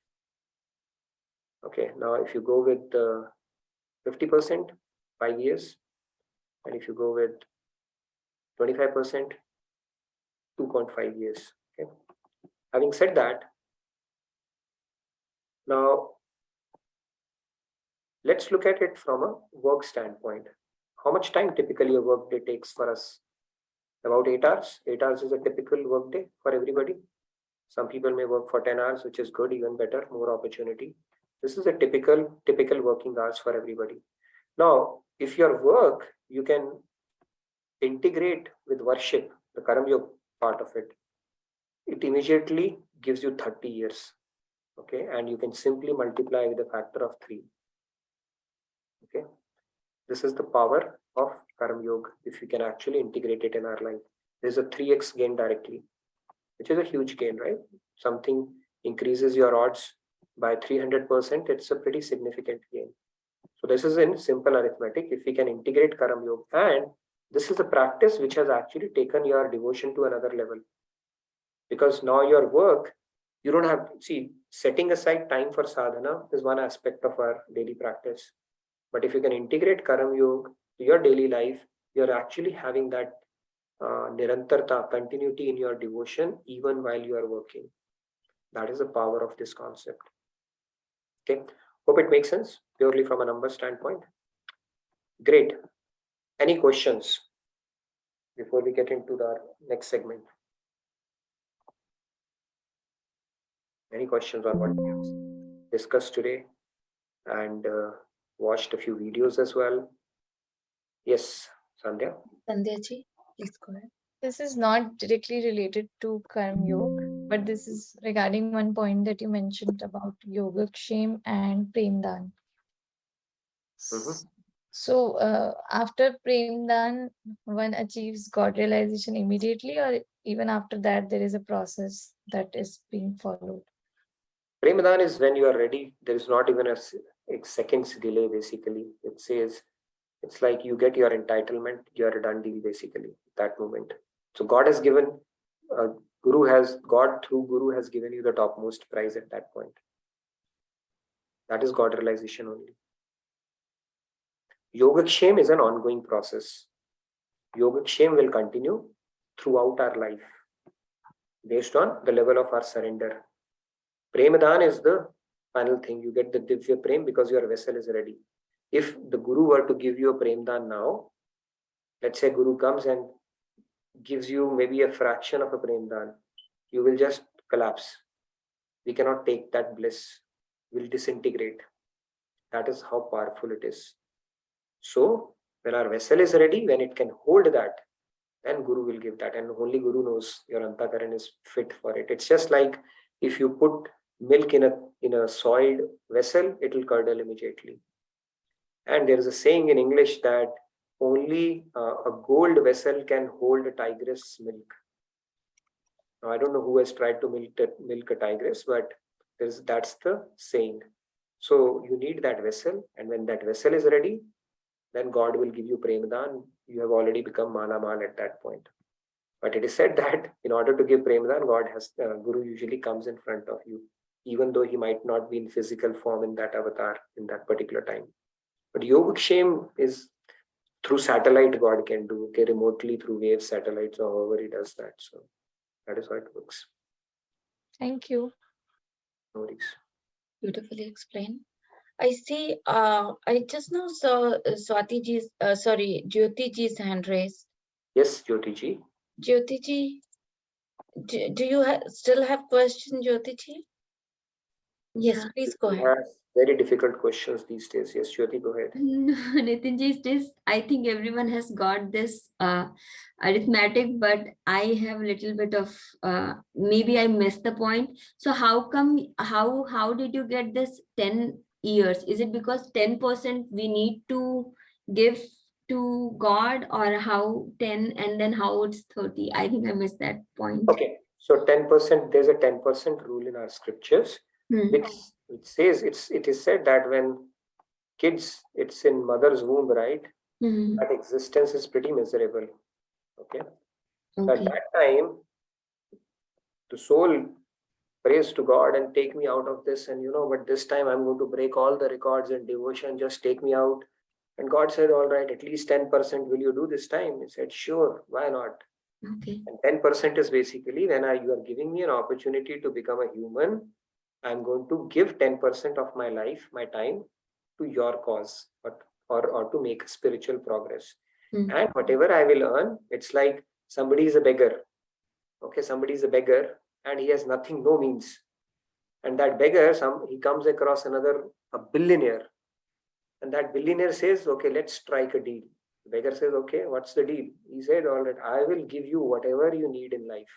Okay, now if you go with 50%, 5 years, and if you go with 25%, 2.5 years. Okay, Having said that, now let's look at it from a work standpoint. How much time typically a work day takes for us? About 8 hours. 8 hours is a typical work day for everybody. Some people may work for 10 hours, which is good, even better, more opportunity. This is a typical working hours for everybody. Now, if your work, you can integrate with worship, the Karm Yog part of it, it immediately gives you 30 years. Okay, and you can simply multiply with a factor of 3. Okay, this is the power of Karm Yoga if you can actually integrate it in our life. There's a 3x gain directly, which is a huge gain, right? Something increases your odds by 300%, it's a pretty significant gain. So this is in simple arithmetic. If we can integrate Karm Yoga, and this is a practice which has actually taken your devotion to another level. Because now your work, you don't have, see, setting aside time for sadhana is one aspect of our daily practice. But if you can integrate Karm Yoga to your daily life, you're actually having that nirantarta, continuity in your devotion even while you are working. That is the power of this concept. Okay, hope it makes sense purely from a number standpoint. Great. Any questions before we get into the next segment? Any questions on what we have discussed today and watched a few videos as well? Yes, Sandhya. Sandhya ji, please go ahead. This is not directly related to Karm Yoga, but this is regarding one point that you mentioned about Yogic Shame and Premdan. So after Premdan, one achieves God realization immediately, or even after that there is a process that is being followed? Premadan is when you are ready. There is not even a seconds delay basically. It says, it's like you get your entitlement, you are a done deal basically, that moment. So God has given, God through Guru has given you the topmost prize at that point. That is God realization only. Yogic Shame is an ongoing process. Yogic Shame will continue throughout our life based on the level of our surrender. Premadan is the final thing. You get the Divya Prem because your vessel is ready. If the Guru were to give you a Premdan now, let's say Guru comes and gives you maybe a fraction of a Premdan, you will just collapse. We cannot take that bliss. We'll disintegrate. That is how powerful it is. So when our vessel is ready, when it can hold that, then Guru will give that, and only Guru knows your antakaran is fit for it. It's just like if you put milk in a soiled vessel, it will curdle immediately. And there is a saying in English that only a gold vessel can hold a tigress milk. Now, I don't know who has tried to milk a tigress, but that's the saying. So you need that vessel, and when that vessel is ready, then God will give you Premadan. You have already become Malamal at that point. But it is said that in order to give Premadan, Guru usually comes in front of you, even though he might not be in physical form in that avatar in that particular time. But Yogic Shame is through satellite God can do, okay, remotely through wave satellites or however he does that. So that is how it works. Thank you. No worries. Beautifully explained. I see, I just now saw Jyoti ji's hand raised. Yes, Jyoti ji. Jyoti ji, do you still have questions, Jyoti ji? Yes, please go ahead. Very difficult questions these days. Yes, Jyoti, go ahead. Nitin ji, I think everyone has got this arithmetic, but I have a little bit of maybe I missed the point. So how did you get this 10 years? Is it because 10% we need to give to God, or how 10 and then how it's 30? I think I missed that point. Okay, so 10%, there's a 10% rule in our scriptures, which says it is said that when kids, it's in mother's womb, right? That existence is pretty miserable. Okay. So at that time, the soul prays to God and take me out of this, and but this time I'm going to break all the records and devotion, just take me out. And God said, all right, at least 10% will you do this time? He said, sure, why not? Okay. And 10% is basically when you are giving me an opportunity to become a human, I'm going to give 10% of my life, my time to your cause, or to make spiritual progress. And whatever I will earn, it's like somebody is a beggar. Okay, somebody is a beggar and he has nothing, no means. And that beggar, he comes across a billionaire. And that billionaire says, okay, let's strike a deal. The beggar says, okay, what's the deal? He said, all right, I will give you whatever you need in life.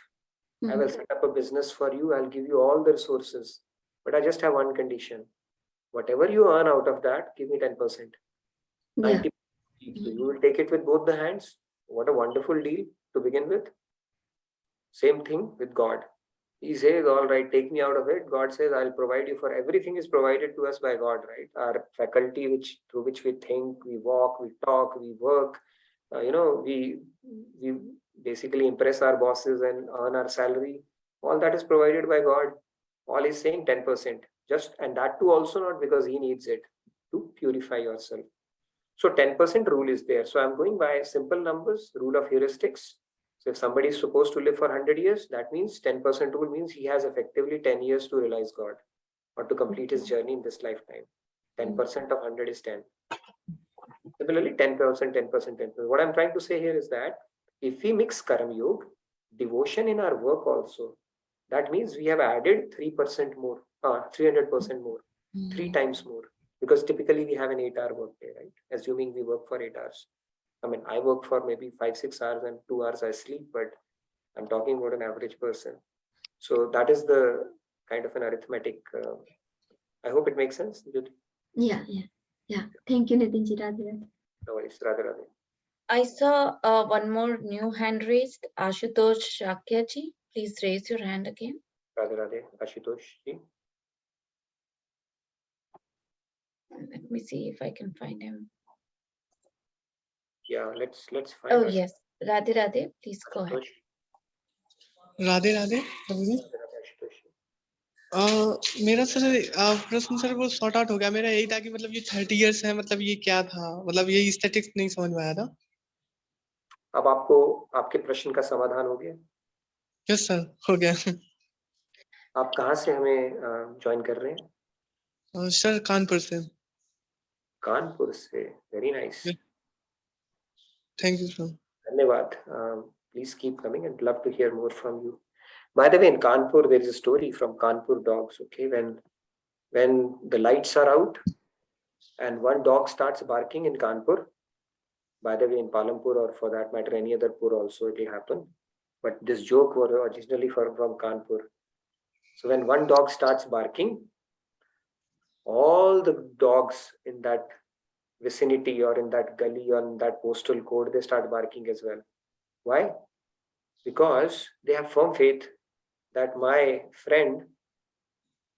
I will set up a business for you. I'll give you all the resources. But I just have one condition. Whatever you earn out of that, give me 10%. 90%. You will take it with both the hands. What a wonderful deal to begin with. Same thing with God. He says, all right, take me out of it. God says, I'll provide you for everything is provided to us by God, right? Our faculty, through which we think, we walk, we talk, we work. We basically impress our bosses and earn our salary. All that is provided by God. All is saying 10%. And that too also not because he needs it, to purify yourself. So 10% rule is there. So I'm going by simple numbers, rule of heuristics. So if somebody is supposed to live for 100 years, that means 10% rule means he has effectively 10 years to realize God or to complete his journey in this lifetime. 10% of 100 is 10. Similarly, 10%, 10%, 10%. What I'm trying to say here is that if we mix Karm Yoga, devotion in our work also, that means we have added 3% more, 300% more, 3 times more. Because typically we have an 8-hour work day, right? Assuming we work for 8 hours. I mean, I work for maybe 5-6 hours and 2 hours I sleep, but I'm talking about an average person. So that is the kind of an arithmetic. I hope it makes sense. Yeah. Thank you, Nitinji. Radhe Radhe. No worries. Radhe Radhe. I saw one more new hand raised. Ashutosh Shakyaji, please raise your hand again. Radhe Radhe. Ashutosh ji. Let me see if I can find him. Yeah, let's find. Oh yes, Radhe Radhe, please go ahead. Radhe Radhe मेरा sir प्रश्न sir वो sort out हो गया। मेरा यही था कि मतलब ये 30 इयर्स है, मतलब ये क्या था, मतलब ये स्टैटिक्स नहीं समझ में आया था। अब आपको आपके प्रश्न का समाधान हो गया? यस सर, हो गया। आप कहाँ से हमें ज्वाइन कर रहे हैं? सर कानपुर से। कानपुर से, very nice. Thank you sir. धन्यवाद। Please keep coming and love to hear more from you. By the way, in Kanpur, there is a story from Kanpur dogs. Okay, when the lights are out and one dog starts barking in Kanpur, by the way, in Palampur or for that matter, any other pur also it will happen. But this joke was originally from Kanpur. So when one dog starts barking, all the dogs in that vicinity or in that gully or in that postal code, they start barking as well. Why? Because they have firm faith that my friend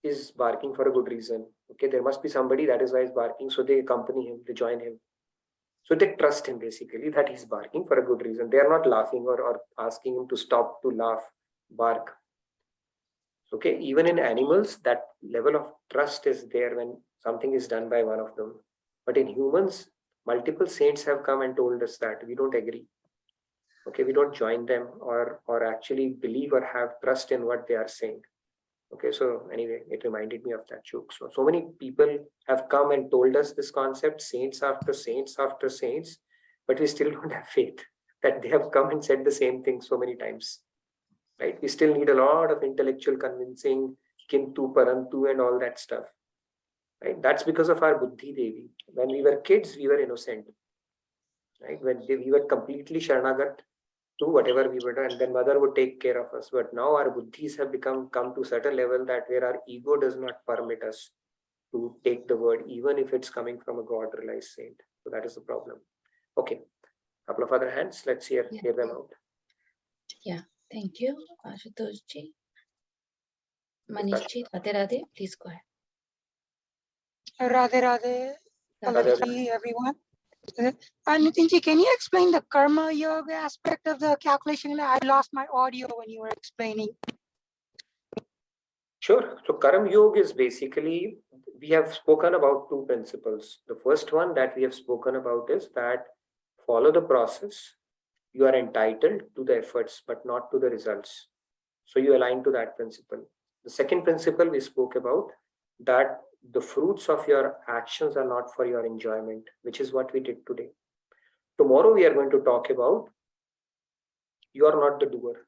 is barking for a good reason. Okay, there must be somebody, that is why he's barking. So they accompany him, they join him. So they trust him basically that he's barking for a good reason. They are not laughing or asking him to stop to laugh, bark. Okay, even in animals, that level of trust is there when something is done by one of them. But in humans, multiple saints have come and told us that we don't agree. Okay, we don't join them or actually believe or have trust in what they are saying. Okay, so anyway, it reminded me of that joke. So many people have come and told us this concept, saints after saints after saints, but we still don't have faith that they have come and said the same thing so many times. Right? We still need a lot of intellectual convincing, kintu, parantu, and all that stuff. Right? That's because of our buddhi devi. When we were kids, we were innocent. Right? When we were completely sharanagat to whatever we were doing, and then mother would take care of us. But now our buddhis have come to a certain level that where our ego does not permit us to take the word, even if it's coming from a God realized saint. So that is the problem. Okay, couple of other hands. Let's hear them out. Yeah, thank you, Ashutosh ji. Manish ji, Radhe Radhe, please go ahead. Radhe Radhe, Pallavi, everyone. Nitinji, can you explain the karma yoga aspect of the calculation? I lost my audio when you were explaining. Sure. So Karm Yoga is basically, we have spoken about 2 principles. The first one that we have spoken about is that follow the process. you are entitled to the efforts, but not to the results. So you align to that principle. The second principle we spoke about, that the fruits of your actions are not for your enjoyment, which is what we did today. Tomorrow we are going to talk about you are not the doer.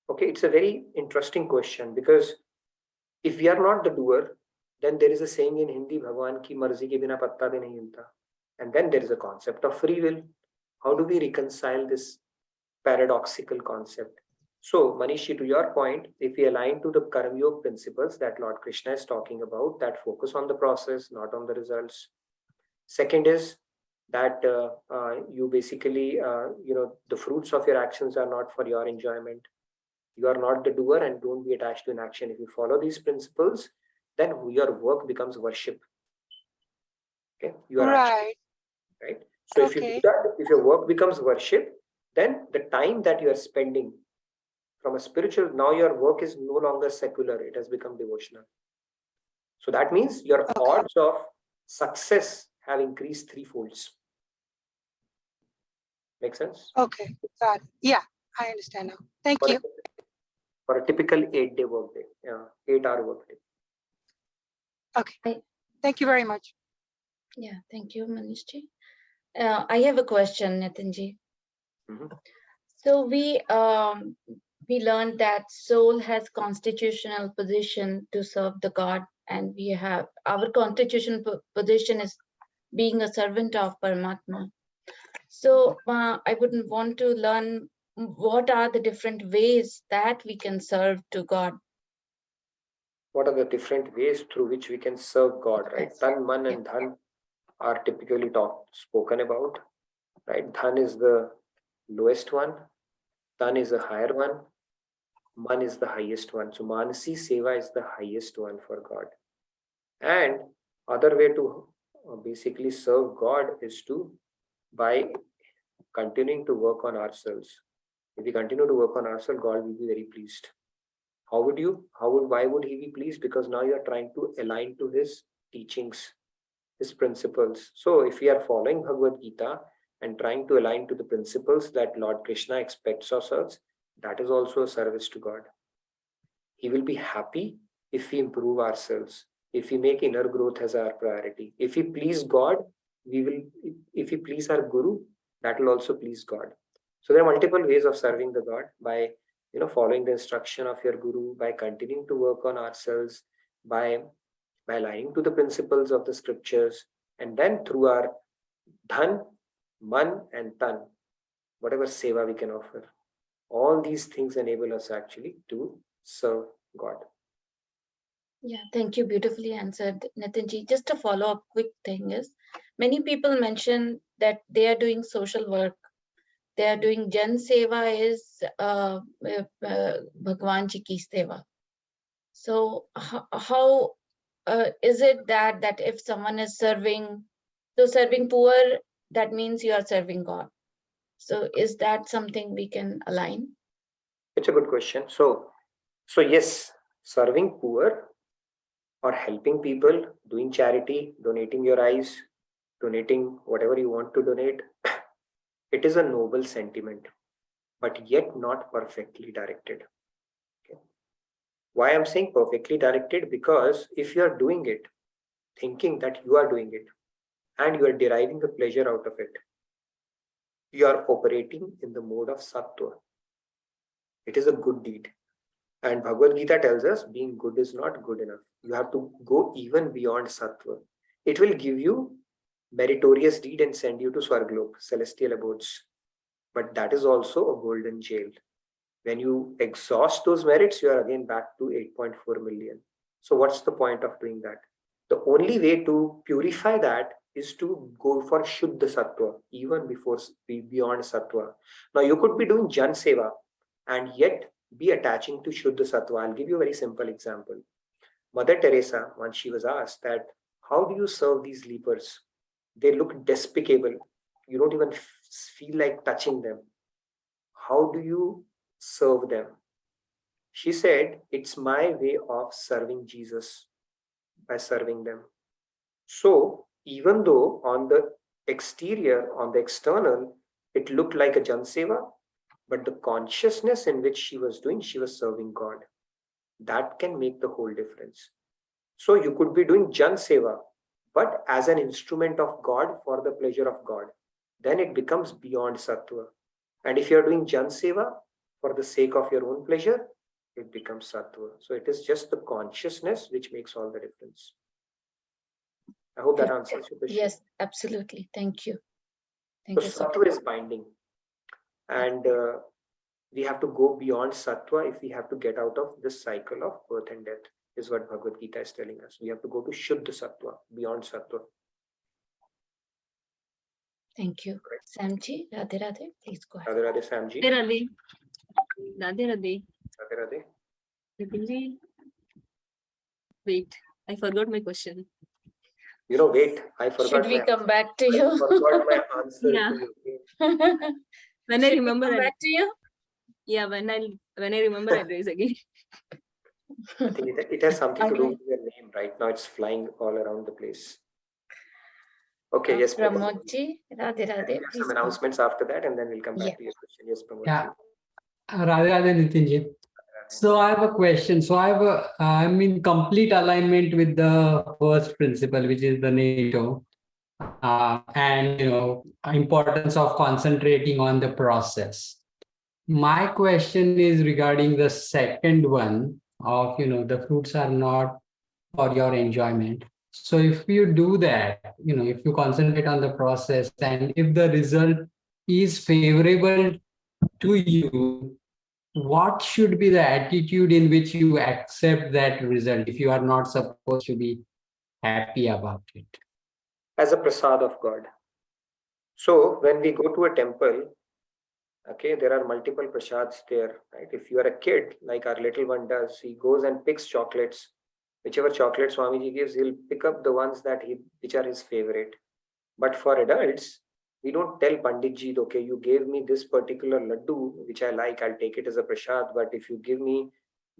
Okay, it's a very interesting question, because if we are not the doer, then there is a saying in Hindi, Bhagwan ki marzi ke bina patta bhi nahi hilta. And then there is a concept of free will. How do we reconcile this paradoxical concept? So, Manishi, to your point, if we align to the Karm Yog principles that Lord Krishna is talking about, that focus on the process, not on the results. Second is that you basically, the fruits of your actions are not for your enjoyment. You are not the doer, and don't be attached to an action. If you follow these principles, then your work becomes worship. Okay, you are Right. right. So if you do that, if your work becomes worship, then the time that you are spending from a spiritual, now your work is no longer secular, it has become devotional. So that means your odds of success have increased threefolds. Make sense? Okay, got it. Yeah, I understand now. Thank you. For a typical 8-day work day, 8-hour work day. Okay, thank you very much. Yeah, thank you, Manishji. I have a question, Nitinji. So we learned that soul has constitutional position to serve the God, and we have our constitutional position is being a servant of Paramatma. So I would want to learn what are the different ways that we can serve to God. What are the different ways through which we can serve God, right? Tan, Man, and Dhan are typically spoken about, right? Dhan is the lowest one, Tan is the higher one, Man is the highest one. So Manasi Seva is the highest one for God. And other way to basically serve God is by continuing to work on ourselves. If we continue to work on ourselves, God will be very pleased. Why would he be pleased? Because now you are trying to align to his teachings, his principles. So if we are following Bhagavad Gita and trying to align to the principles that Lord Krishna expects of us, that is also a service to God. He will be happy if we improve ourselves, if we make inner growth as our priority. If we please God, if we please our Guru, that will also please God. So there are multiple ways of serving the God, by following the instruction of your Guru, by continuing to work on ourselves, by aligning to the principles of the scriptures, and then through our Dhan, Man, and Tan, whatever seva we can offer. All these things enable us actually to serve God. Yeah, thank you. Beautifully answered, Nitinji. Just a follow-up quick thing is, many people mention that they are doing social work. They are doing Jan Seva is Bhagwan Ji ki Seva. So how is it that if someone is serving poor, that means you are serving God? So is that something we can align? It's a good question. So yes, serving poor or helping people, doing charity, donating your eyes, donating whatever you want to donate, it is a noble sentiment, but yet not perfectly directed. Okay. Why I'm saying perfectly directed? Because if you are doing it, thinking that you are doing it, and you are deriving the pleasure out of it, you are operating in the mode of sattva. It is a good deed. And Bhagavad Gita tells us being good is not good enough. You have to go even beyond sattva. It will give you meritorious deed and send you to Swargloka, celestial abodes. But that is also a golden jail. When you exhaust those merits, you are again back to 8.4 million. So what's the point of doing that? The only way to purify that is to go for Shuddha Sattva, even beyond Sattva. Now you could be doing Jan Seva and yet be attaching to Shuddha Sattva. I'll give you a very simple example. Mother Teresa, once she was asked that, how do you serve these lepers? They look despicable. You don't even feel like touching them. How do you serve them? She said, it's my way of serving Jesus by serving them. So even though on the exterior, on the external, it looked like a Jan Seva, but the consciousness in which she was doing, she was serving God. That can make the whole difference. So you could be doing Jan Seva, but as an instrument of God for the pleasure of God. Then it becomes beyond Sattva. And if you're doing Jan Seva for the sake of your own pleasure, it becomes Sattva. So it is just the consciousness which makes all the difference. I hope that answers your question. Yes, absolutely. Thank you. So Sattva is binding. And we have to go beyond Sattva if we have to get out of this cycle of birth and death, is what Bhagavad Gita is telling us. We have to go to Shuddha Sattva, beyond Sattva. Thank you. Samji, Radhe Radhe, please go ahead. Radhe Radhe, Samji. Radhe Radhe. Radhe Radhe. Radhe. Wait, I forgot my question. Wait, I forgot. Should we come back to you? I forgot my answer Yeah. to you. When Should I we remember, come back to you? Yeah, when I remember, I'll raise again. I think it has something to do with your name. Right now it's flying all around the place. Okay, yes. Pramodji, Radhe Radhe. We have some announcements after that, and then we'll come back to your question. Yes, Pramodji. Yeah. Radhe Radhe, Nitinji. So I have a question. So I'm in complete alignment with the first principle, which is the NATO, and importance of concentrating on the process. My question is regarding the second one of the fruits are not for your enjoyment. So if you do that, if you concentrate on the process, and if the result is favorable to you, what should be the attitude in which you accept that result if you are not supposed to be happy about it? As a prasad of God. So when we go to a temple, okay, there are multiple prasads there, right? If you are a kid, like our little one does, he goes and picks chocolates. Whichever chocolate Swamiji gives, he'll pick up the ones which are his favorite. But for adults, we don't tell Panditji, okay, you gave me this particular laddu, which I like, I'll take it as a prasad. But if you give me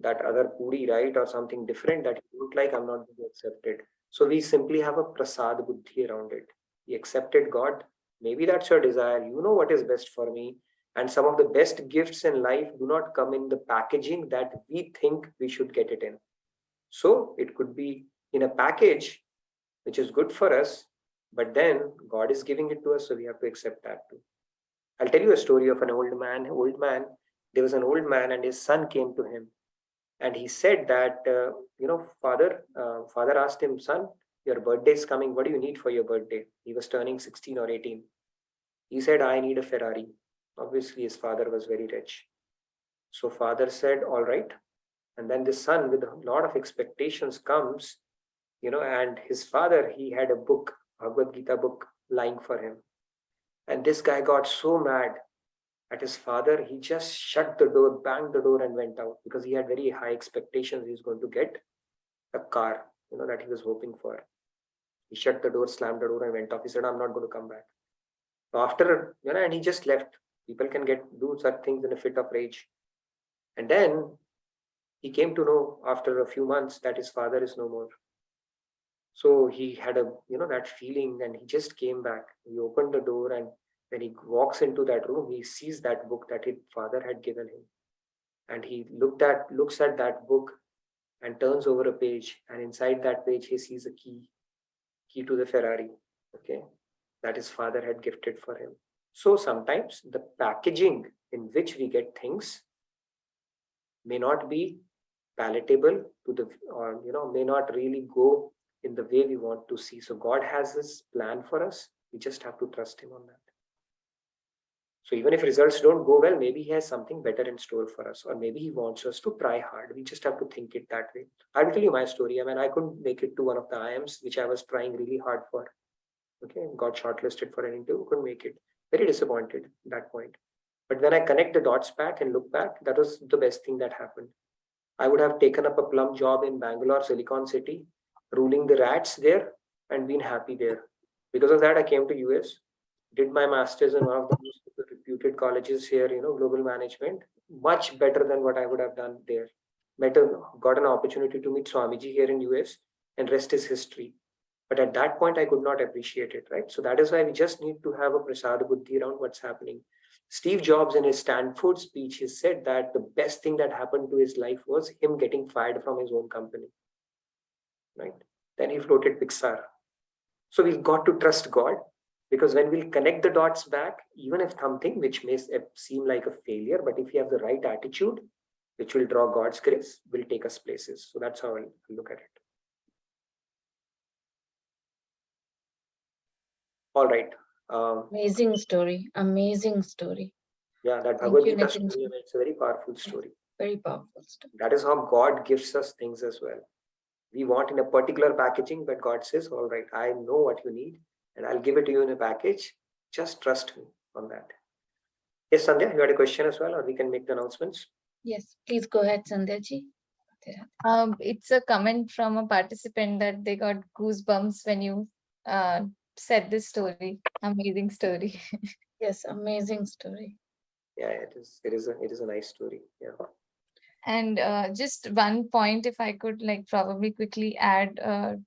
that other puri, right, or something different that you don't like, I'm not going to accept it. So we simply have a prasad buddhi around it. We accepted God. Maybe that's your desire. You know what is best for me. And some of the best gifts in life do not come in the packaging that we think we should get it in. So it could be in a package, which is good for us, but then God is giving it to us, so we have to accept that too. I'll tell you a story of an old man. There was an old man and his son came to him. And he said that, father asked him, son, your birthday is coming. What do you need for your birthday? He was turning 16 or 18. He said, I need a Ferrari. Obviously, his father was very rich. So father said, all right. And then the son with a lot of expectations comes, and his father, he had a book, Bhagavad Gita book lying for him. And this guy got so mad at his father, he just shut the door, banged the door and went out because he had very high expectations. He's going to get a car, that he was hoping for. He shut the door, slammed the door and went off. He said, I'm not going to come back. After, and he just left. People can do such things in a fit of rage. And then he came to know after a few months that his father is no more. So he had that feeling and he just came back. He opened the door and when he walks into that room, he sees that book that his father had given him. And he looks at that book and turns over a page. And inside that page, he sees a key to the Ferrari, okay, that his father had gifted for him. So sometimes the packaging in which we get things may not be palatable or may not really go in the way we want to see. So God has this plan for us. We just have to trust him on that. So even if results don't go well, maybe he has something better in store for us, or maybe he wants us to try hard. We just have to think it that way. I will tell you my story. I couldn't make it to one of the IIMs, which I was trying really hard for. Okay, got shortlisted for an interview, couldn't make it. Very disappointed at that point. But when I connect the dots back and look back, that was the best thing that happened. I would have taken up a plum job in Bangalore, Silicon City, ruling the rats there and been happy there. Because of that, I came to US, did my master's in one of the most reputed colleges here, global management, much better than what I would have done there. Got an opportunity to meet Swamiji here in US, and rest is history. But at that point, I could not appreciate it, right? So that is why we just need to have a prasad buddhi around what's happening. Steve Jobs in his Stanford speech, he said that the best thing that happened to his life was him getting fired from his own company. Right? Then he floated Pixar. So we've got to trust God, because when we'll connect the dots back, even if something which may seem like a failure, but if you have the right attitude, which will draw God's grace, will take us places. So that's how I look at it. All right. Amazing story. Amazing story. Yeah, that Thank Bhagavad you, Gita Nitin. story, it's a very powerful story. Very powerful story. That is how God gives us things as well. We want in a particular packaging, but God says, all right, I know what you need and I'll give it to you in a package. Just trust me on that. Yes, Sandhya, you had a question as well, or we can make the announcements? Yes, please go ahead, Sandhya ji. It's a comment from a participant that they got goosebumps when you said this story. Amazing story. Yes, amazing story. Yeah, it is a nice story. Yeah. And just one point, if I could probably quickly add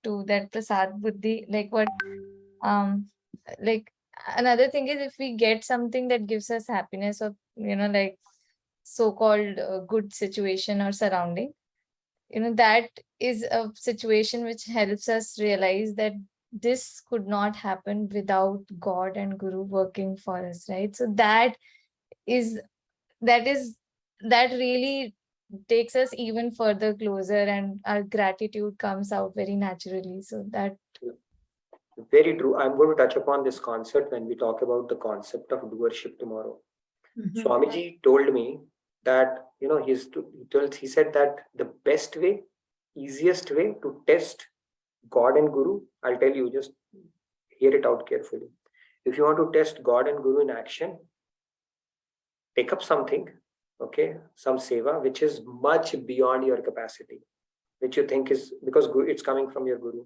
to that Prasad Buddhi, another thing is, if we get something that gives us happiness, or so-called good situation or surrounding, that is a situation which helps us realize that this could not happen without God and Guru working for us, right? So that really takes us even further closer, and our gratitude comes out very naturally. So that very true. I'm going to touch upon this concept when we talk about the concept of doership tomorrow. Swamiji told me that he said that the best way, easiest way to test God and Guru, I'll tell you, just hear it out carefully. If you want to test God and Guru in action, take up something, okay, some seva, which is much beyond your capacity, which you think is because it's coming from your Guru.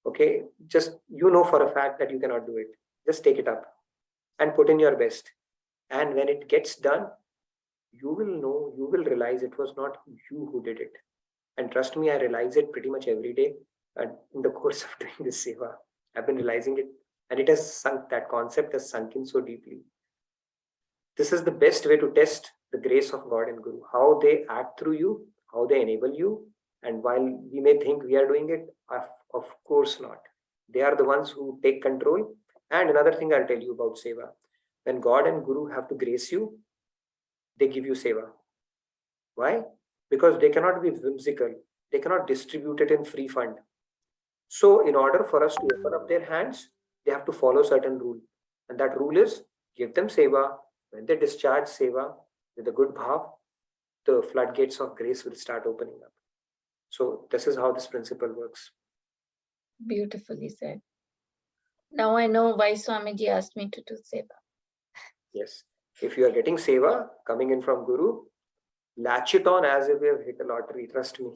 Okay, just for a fact that you cannot do it. Just take it up and put in your best. And when it gets done, you will realize it was not you who did it. And trust me, I realize it pretty much every day. And in the course of doing this seva, I've been realizing it, and it has sunk, that concept has sunk in so deeply. This is the best way to test the grace of God and Guru, how they act through you, how they enable you. And while we may think we are doing it, of course not. They are the ones who take control. And another thing I'll tell you about seva, when God and Guru have to grace you, they give you seva. Why? Because they cannot be whimsical. They cannot distribute it in free fund. So in order for us to open up their hands, they have to follow certain rule. And that rule is, give them seva. When they discharge seva with a good bhav, the floodgates of grace will start opening up. So this is how this principle works. Beautifully said. Now I know why Swamiji asked me to do seva. Yes. If you are getting seva coming in from Guru, latch it on as if you have hit a lottery. Trust me.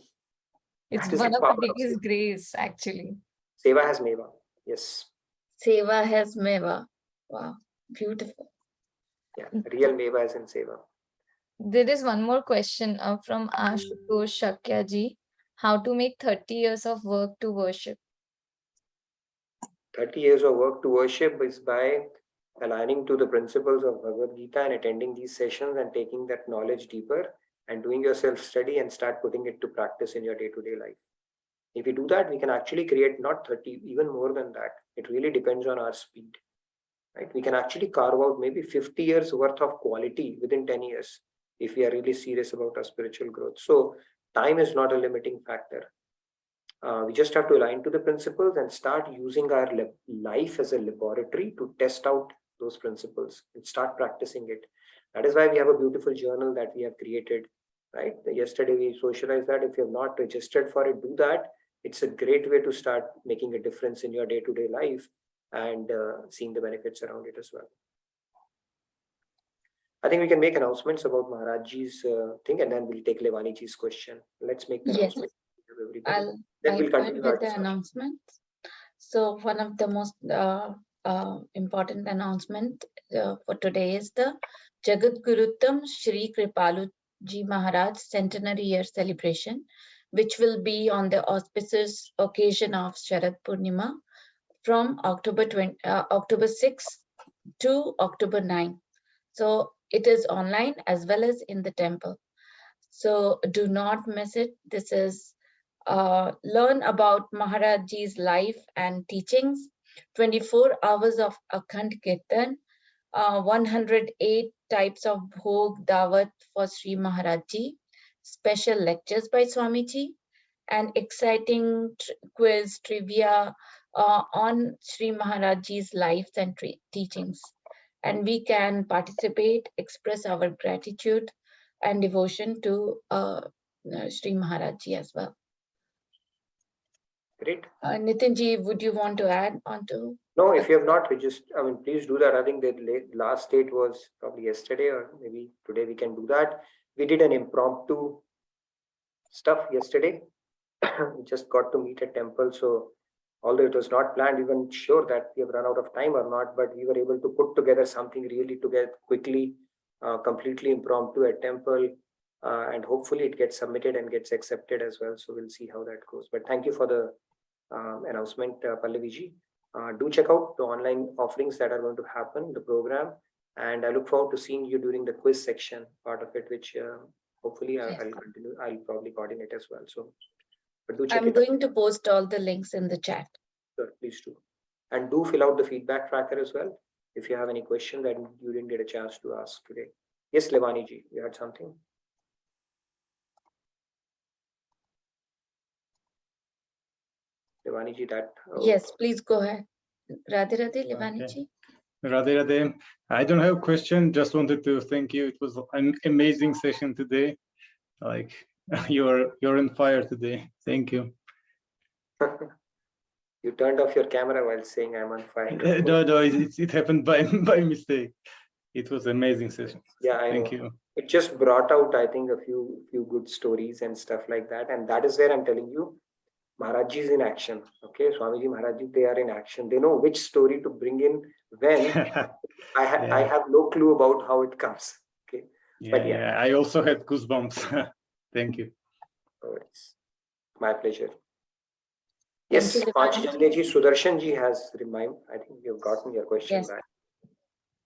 It's one of the biggest grace, actually. Seva has meva. Yes. Seva has meva. Wow. Beautiful. Yeah. Real meva is in seva. There is one more question from Ashutosh Shakya ji. How to make 30 years of work to worship? 30 years of work to worship is by aligning to the principles of Bhagavad Gita and attending these sessions and taking that knowledge deeper and doing your self-study and start putting it to practice in your day-to-day life. If we do that, we can actually create not 30, even more than that. It really depends on our speed. Right? We can actually carve out maybe 50 years worth of quality within 10 years if we are really serious about our spiritual growth. So time is not a limiting factor. We just have to align to the principles and start using our life as a laboratory to test out those principles and start practicing it. That is why we have a beautiful journal that we have created, right? Yesterday we socialized that. If you have not registered for it, do that. It's a great way to start making a difference in your day-to-day life and seeing the benefits around it as well. I think we can make announcements about Maharajji's thing, and then we'll take Levaniji's question. Let's make the announcement. I'll go ahead with the announcements. So one of the most important announcement for today is the Jagat Guruttam Shri Kripalu Ji Maharaj Centenary Year Celebration, which will be on the auspicious occasion of Sharad Purnima from October 6 to October 9. So it is online as well as in the temple. So do not miss it. This is learn about Maharajji's life and teachings, 24 hours of Akhand Kirtan, 108 types of Bhog Dawat for Sri Maharajji, special lectures by Swamiji, and exciting quiz trivia on Sri Maharajji's life and teachings. And we can participate, express our gratitude and devotion to Sri Maharajji as well. Great. Nitinji, would you want to add on to? No, if you have not, please do that. I think the last date was probably yesterday, or maybe today we can do that. We did an impromptu stuff yesterday. We just got to meet at temple. So although it was not planned, we weren't sure that we have run out of time or not, but we were able to put together something really together quickly, completely impromptu at temple. And hopefully it gets submitted and gets accepted as well. So we'll see how that goes. But thank you for the announcement, Pallaviji. Do check out the online offerings that are going to happen, the program. And I look forward to seeing you during the quiz section part of it, which hopefully I'll continue. I'll probably coordinate as well. So, but do check I'm going to post all the links in the chat. Sure, please do. And do fill out the feedback tracker as well if you have any question that you didn't get a chance to ask today. Yes, Levani ji, you had something? Levani ji, that... Yes, please go ahead. Radhe Radhe, Levani ji. Radhe Radhe. I don't have a question, just wanted to thank you. It was an amazing session today. Like you're on fire today. Thank you. You turned off your camera while saying I'm on fire. No, it happened by mistake. It was an amazing session. Yeah, I thank know. you. It just brought out, I think, a few good stories and stuff like that. And that is where I'm telling you, Maharajji is in action. Okay, Swamiji Maharajji, they are in action. They know which story to bring in when. I have no clue about how it comes. Okay, but yeah, I also had goosebumps. Thank you. Oh, it's my pleasure. Yes, Panchjanji, Sudarshan ji has reminded. I think you've gotten your question back.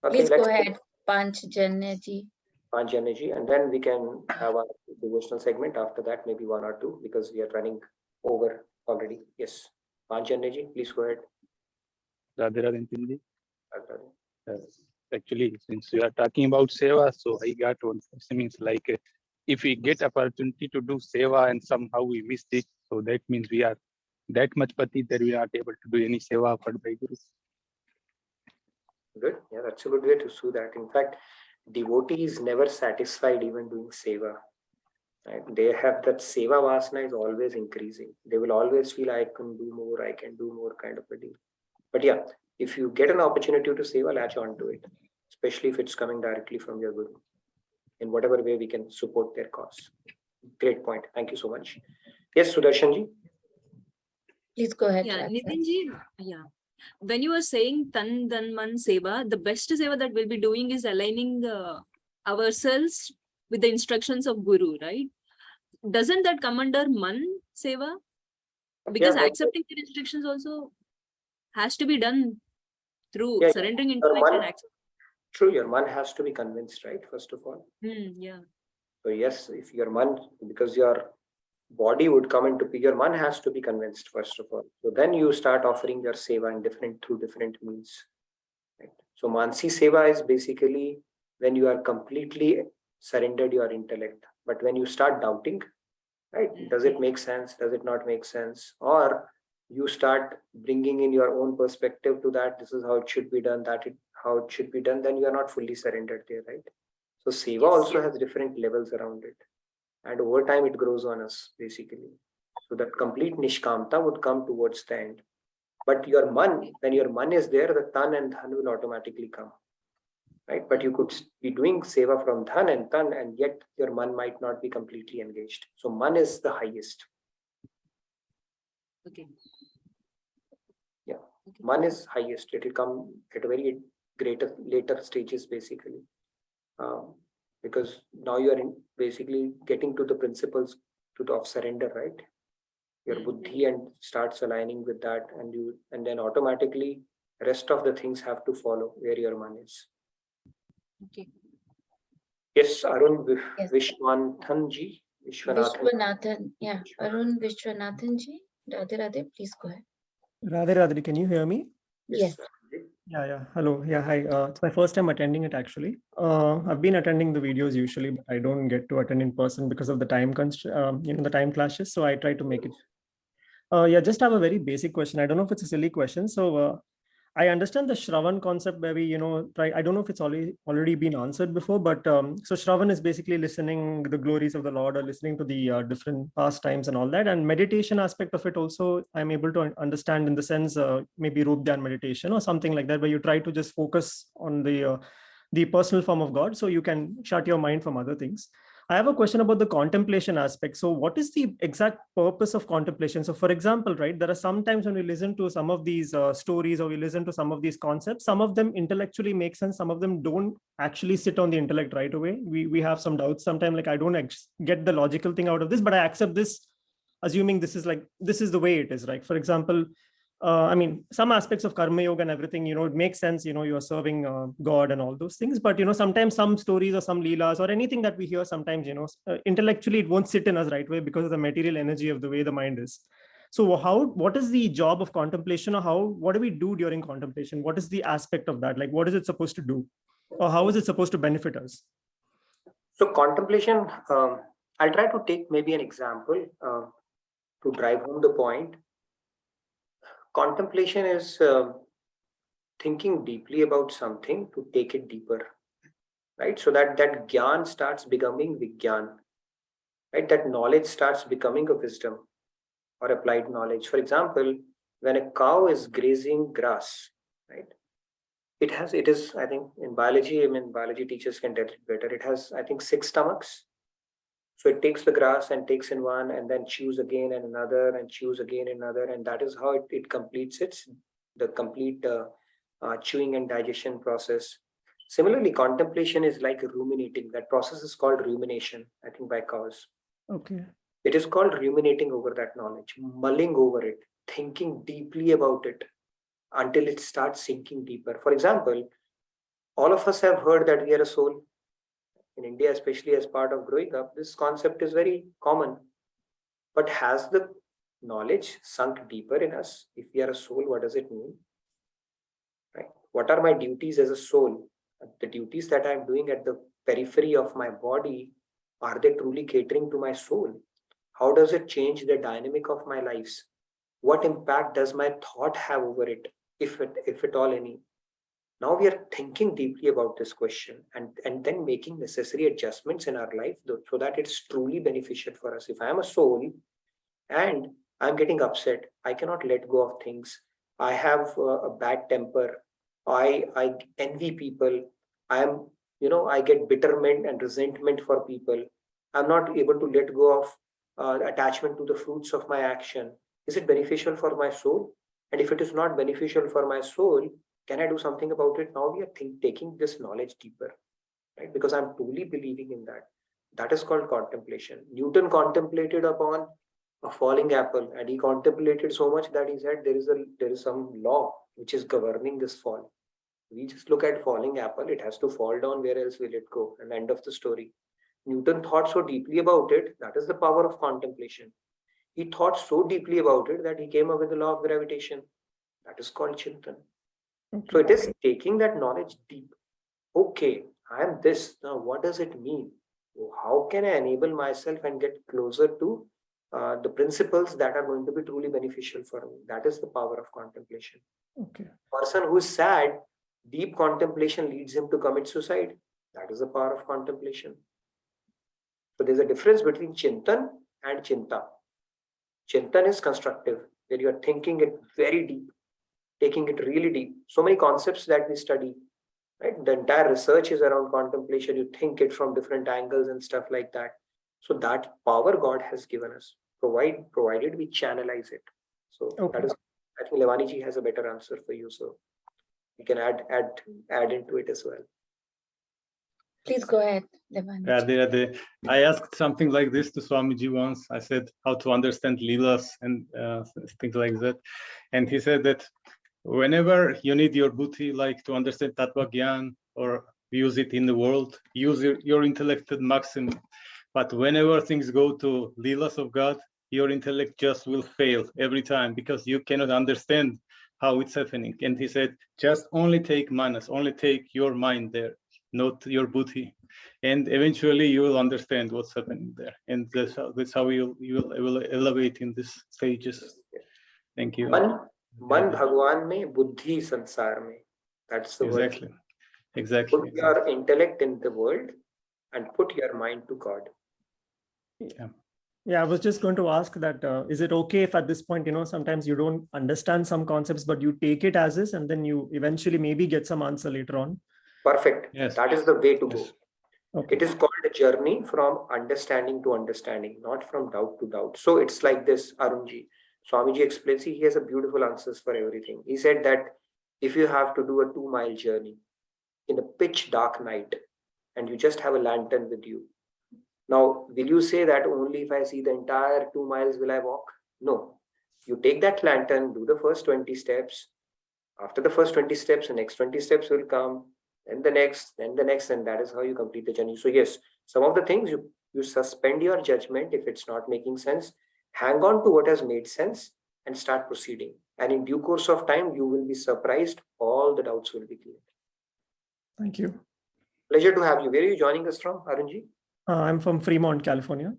Okay, please go ahead, Panchjanji. Panchjanji, and then we can have a devotional segment after that, maybe one or two, because we are running over already. Yes, Panchjanji, please go ahead. Radhe Radhe Nitinji. Actually, since you are talking about Seva, so I got one question. Means like if we get opportunity to do Seva and somehow we miss it, so that means we are that much pati that we are not able to do any Seva offered by Guru. Good. Yeah, that's a good way to see that. In fact, devotee is never satisfied even doing Seva. Right? They have that Seva Vasana is always increasing. They will always feel I can do more kind of a deal. But yeah, if you get an opportunity to Seva, latch on to it, especially if it's coming directly from your Guru. In whatever way we can support their cause. Great point. Thank you so much. Yes, Sudarshanji. Please go ahead. Yeah, Nitinji, yeah. When you are saying Tan Dan Man Seva, the best Seva that we'll be doing is aligning ourselves with the instructions of Guru, right? Doesn't that come under Man Seva? Because accepting the restrictions also has to be done through surrendering intellect and accepting. True, your man has to be convinced, right? First of all. Yeah. So yes, if your man, because your body would come into, your man has to be convinced first of all. So then you start offering your seva in through different means. Right? So Mansi Seva is basically when you are completely surrendered your intellect. But when you start doubting, right? Does it make sense? Does it not make sense? Or you start bringing in your own perspective to that. This is how it should be done. How it should be done. Then you are not fully surrendered there, right? So Seva also has different levels around it. And over time, it grows on us, basically. So that complete nishkamta would come towards the end. But your man, when your man is there, the tan and dhan will automatically come. Right? But you could be doing seva from dhan and tan, and yet your man might not be completely engaged. So man is the highest. Okay. Yeah. Okay. Man is highest. It will come at a very later stages, basically. Because now you are basically getting to the principles of surrender, right? Your buddhi and starts aligning with that, and then automatically rest of the things have to follow where your man is. Okay. Yes, Arun Yes. Vishwanathan ji. Vishwanathan. Yeah, Arun Vishwanathan ji. Radhe Radhe, please go ahead. Radhe Radhe, can you hear me? Yes. Yeah. Hello. Yeah, hi. It's my first time attending it actually. I've been attending the videos usually, but I don't get to attend in person because of the time the time clashes. So I try to make it. Yeah, just have a very basic question. I don't know if it's a silly question. So I understand the Shravan concept where we, try. I don't know if it's already been answered before, but so Shravan is basically listening the glories of the Lord or listening to the different pastimes and all that. And meditation aspect of it also, I'm able to understand in the sense maybe Rup Dhyan meditation or something like that, where you try to just focus on the personal form of God, so you can shut your mind from other things. I have a question about the contemplation aspect. So what is the exact purpose of contemplation? So for example, right, there are some times when we listen to some of these stories or we listen to some of these concepts, some of them intellectually make sense. Some of them don't actually sit on the intellect right away. We have some doubts sometimes, like I don't get the logical thing out of this, but I accept this, assuming this is the way it is, right? For example, I mean, some aspects of karma yoga and everything, it makes sense, you're serving God and all those things. But, sometimes some stories or some leelas or anything that we hear sometimes, intellectually, it won't sit in us right way because of the material energy of the way the mind is. So what is the job of contemplation, or what do we do during contemplation? What is the aspect of that? Like, what is it supposed to do? Or how is it supposed to benefit us? So contemplation, I'll try to take maybe an example to drive home the point. Contemplation is thinking deeply about something to take it deeper, right? So that gyan starts becoming vigyan, right? That knowledge starts becoming a wisdom or applied knowledge. For example, when a cow is grazing grass, right? It is, I think in biology, biology teachers can tell it better. It has, I think, 6 stomachs. So it takes the grass and takes in one and then chews again and another and chews again another. And that is how it completes the complete chewing and digestion process. Similarly, contemplation is like ruminating. That process is called rumination, I think, by cows. Okay. It is called ruminating over that knowledge, mulling over it, thinking deeply about it until it starts sinking deeper. For example, all of us have heard that we are a soul. In India, especially as part of growing up, this concept is very common. But has the knowledge sunk deeper in us? If we are a soul, what does it mean? Right? What are my duties as a soul? The duties that I'm doing at the periphery of my body, are they truly catering to my soul? How does it change the dynamic of my lives? What impact does my thought have over it, if at all any? Now we are thinking deeply about this question and then making necessary adjustments in our life so that it's truly beneficial for us. If I am a soul and I'm getting upset, I cannot let go of things. I have a bad temper. I envy people. I get bitterment and resentment for people. I'm not able to let go of attachment to the fruits of my action. Is it beneficial for my soul? And if it is not beneficial for my soul, can I do something about it? Now we are taking this knowledge deeper, right? Because I'm truly believing in that. That is called contemplation. Newton contemplated upon a falling apple, and he contemplated so much that he said there is some law which is governing this fall. We just look at falling apple; it has to fall down. Where else will it go? And end of the story. Newton thought so deeply about it. That is the power of contemplation. He thought so deeply about it that he came up with the law of gravitation. That is called Chintan. So it is taking that knowledge deep. Okay, I am this. Now, what does it mean? How can I enable myself and get closer to the principles that are going to be truly beneficial for me? That is the power of contemplation. Okay. Person who is sad, deep contemplation leads him to commit suicide. That is the power of contemplation. So there's a difference between Chintan and Chinta. Chintan is constructive, where you are thinking it very deep, taking it really deep. So many concepts that we study, right? The entire research is around contemplation. You think it from different angles and stuff like that. So that power God has given us, provided we channelize it. So that is, I think Levani ji has a better answer for you. So you can add into it as well. Please go ahead, Levani. Radhe. I asked something like this to Swamiji once. I said how to understand Leelas and things like that. And he said that whenever you need your buddhi, like to understand Tattva Gyan, or use it in the world, use your intellect to the maximum. But whenever things go to Leelas of God, your intellect just will fail every time because you cannot understand how it's happening. And he said, just only take manas, only take your mind there, not your buddhi. And eventually you will understand what's happening there. And that's how you will elevate in these stages. Thank you. Man Bhagwan mein, buddhi sansar mein. That's the word. Exactly. Put your intellect in the world and put your mind to God. Yeah, I was just going to ask that, is it okay if at this point, sometimes you don't understand some concepts, but you take it as is, and then you eventually maybe get some answer later on? Perfect. Yes. That is the way to go. Okay. It is called a journey from understanding to understanding, not from doubt to doubt. So it's like this, Arunji. Swamiji explains, he has a beautiful answers for everything. He said that if you have to do a 2-mile journey in a pitch dark night and you just have a lantern with you, now, will you say that only if I see the entire 2 miles will I walk? No. You take that lantern, do the first 20 steps. After the first 20 steps, the next 20 steps will come, then the next, and that is how you complete the journey. So yes, some of the things you suspend your judgment if it's not making sense, hang on to what has made sense and start proceeding. And in due course of time, you will be surprised. All the doubts will be cleared. Thank you. Pleasure to have you. Where are you joining us from, Arunji? I'm from Fremont, California.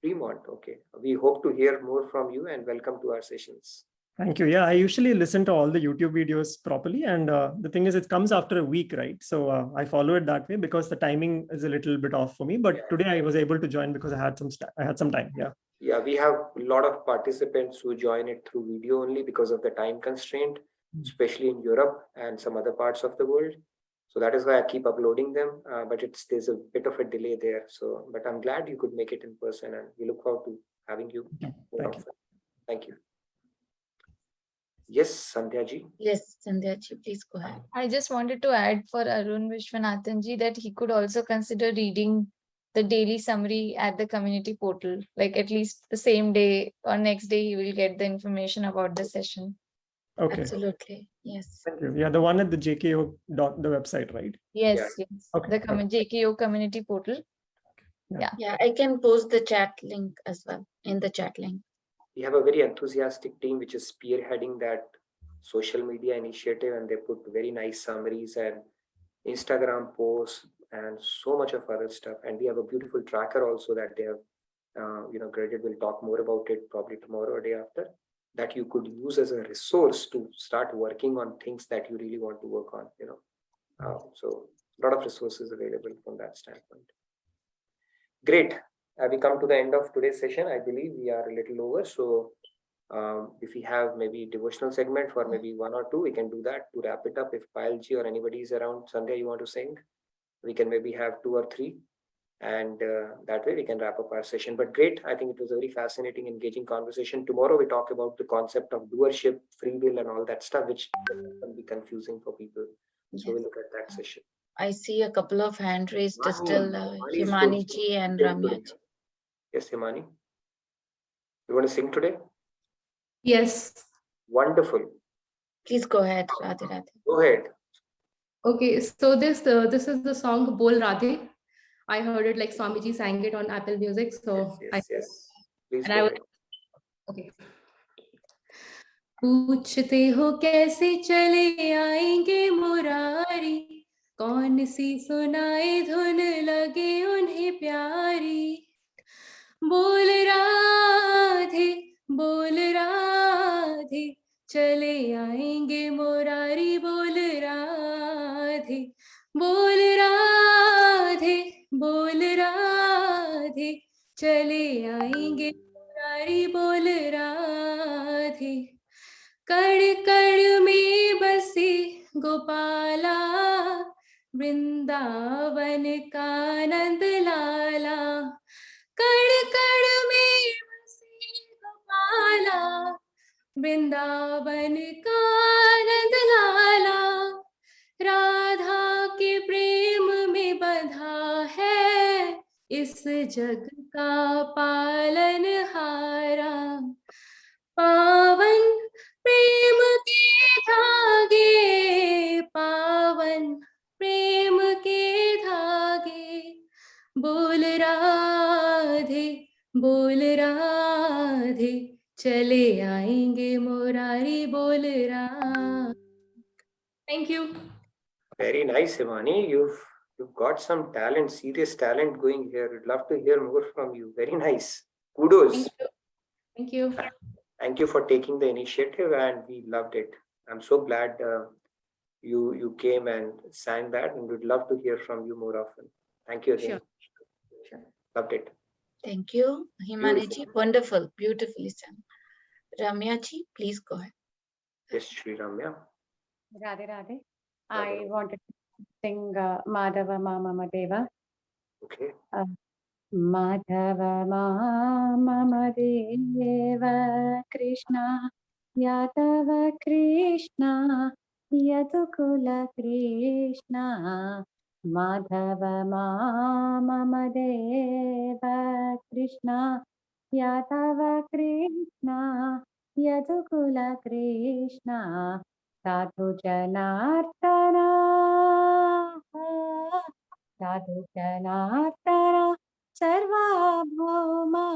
Fremont, okay. We hope to hear more from you and welcome to our sessions. Thank you. Yeah, I usually listen to all the YouTube videos properly. And the thing is, it comes after a week, right? So I follow it that way because the timing is a little bit off for me. But today I was able to join because I had some time. Yeah. Yeah, we have a lot of participants who join it through video only because of the time constraint, especially in Europe and some other parts of the world. So that is why I keep uploading them, but there's a bit of a delay there. So, but I'm glad you could make it in person, and we look forward to having you more often. Thank you. Yes, Sandhya ji. Yes, Sandhya ji, please go ahead. I just wanted to add for Arun Vishwanathan ji that he could also consider reading the daily summary at the community portal, like at least the same day or next day he will get the information about the session. Okay. Absolutely. Yes. Thank you. Yeah, the one at the JKO the website, right? Yes, yes. Okay. The JKO community portal. Yeah. Yeah, I can post the chat link as well in the chat link. We have a very enthusiastic team which is spearheading that social media initiative, and they put very nice summaries and Instagram posts and so much of other stuff. And we have a beautiful tracker also that they have created. We'll talk more about it probably tomorrow or day after, that you could use as a resource to start working on things that you really want to work on, so a lot of resources available from that standpoint. Great. We come to the end of today's session. I believe we are a little over. So if we have maybe devotional segment for maybe 1 or 2, we can do that to wrap it up. If Payalji or anybody is around, Sandhya, you want to sing, we can maybe have 2 or 3. And that way we can wrap up our session. But great, I think it was a very fascinating, engaging conversation. Tomorrow we talk about the concept of doership, free will, and all that stuff, which can be confusing for people. So we'll look at that session. I see a couple of hand raised, still Himani ji and Ramya ji. Yes, Himani. You want to sing today? Yes. Wonderful. Please go ahead, Radhe Radhe. Go ahead. Okay, so this is the song Bol Radhe. I heard it like Swamiji sang it on Apple Music. So yes. Please and I was okay. पूछते हो कैसे चले आएंगे मुरारी, कौन सी सुनाए धुन लगे उन्हें प्यारी, बोल राधे चले आएंगे मुरारी, बोल राधे चले आएंगे मुरारी, बोल राधे। कण कण में बसी गोपाला, वृंदावन का नंद लाला, कण कण में बसी गोपाला, वृंदावन का नंद लाला, राधा के प्रेम में बंधा है इस जग का पालन हारा, पावन प्रेम के धागे, पावन प्रेम के बोल राधे चले आएंगे मुरारी बोल Radhe. Thank you. Very nice, Himani. You've got some talent, serious talent going here. We'd love to hear more from you. Very nice. Kudos. Thank you. Thank you. Thank you for taking the initiative, and we loved it. I'm so glad you came and sang that, and we'd love to hear from you more often. Thank you again. Sure. Loved it. Thank you, Himani-ji. Wonderful, beautifully sung. Ramya-ji, please go ahead. Yes, Shri Ramya. Radhe Radhe. I wanted to sing Madhava Mama Deva. Okay. Madhava Mama Deva Krishna Yadava Krishna Yadukula Krishna Madhava Mama Deva Krishna Yadava Krishna Yadukula Krishna Sadhu Janardana Sadhu Janardana Sarvabhauma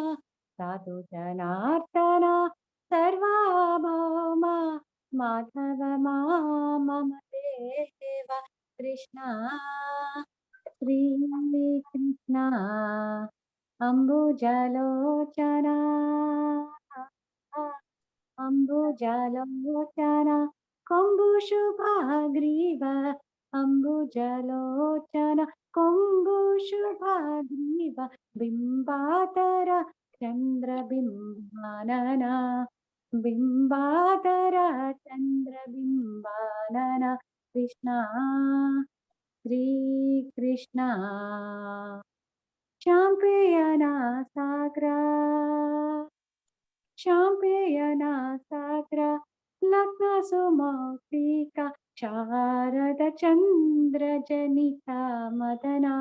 Sadhu Janardana Sarvabhauma Madhava Mama Deva Krishna Sri Krishna Ambujalochana Ambujalochana Kombhushubhagriva Ambujalochana Kombhushubhagriva Bimbatara Chandra Bimbanana Bimbatara Chandra Bimbanana Krishna Sri Krishna Champayana Sagra Champayana Sagra Lakna Sumautika Sharada Chandra Janita Madana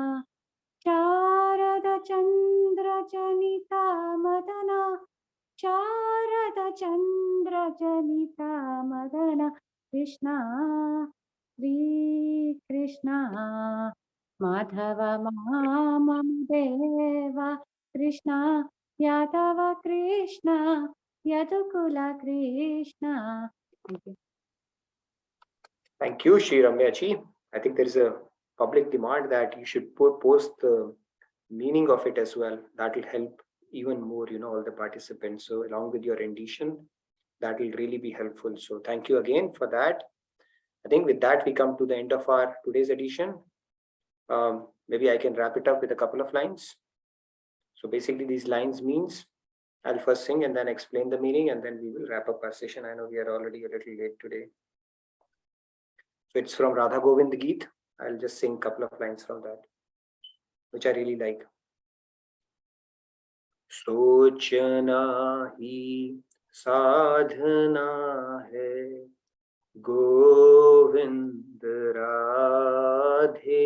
Sharada Chandra Janita Madana Sharada Chandra Janita Madana Krishna Sri Krishna Madhava Mama Deva Krishna Yadava Krishna Yadukula Krishna. Thank you. Thank you, Shri Ramya-ji. I think there is a public demand that you should post the meaning of it as well. That will help even more, all the participants. So along with your rendition, that will really be helpful. So thank you again for that. I think with that, we come to the end of our today's edition. Maybe I can wrap it up with a couple of lines. So basically these lines means I'll first sing and then explain the meaning, and then we will wrap up our session. I know we are already a little late today. So it's from Radha Govind Geet. I'll just sing a couple of lines from that, which I really like. Sochana hi sadhana hai Govind Radhe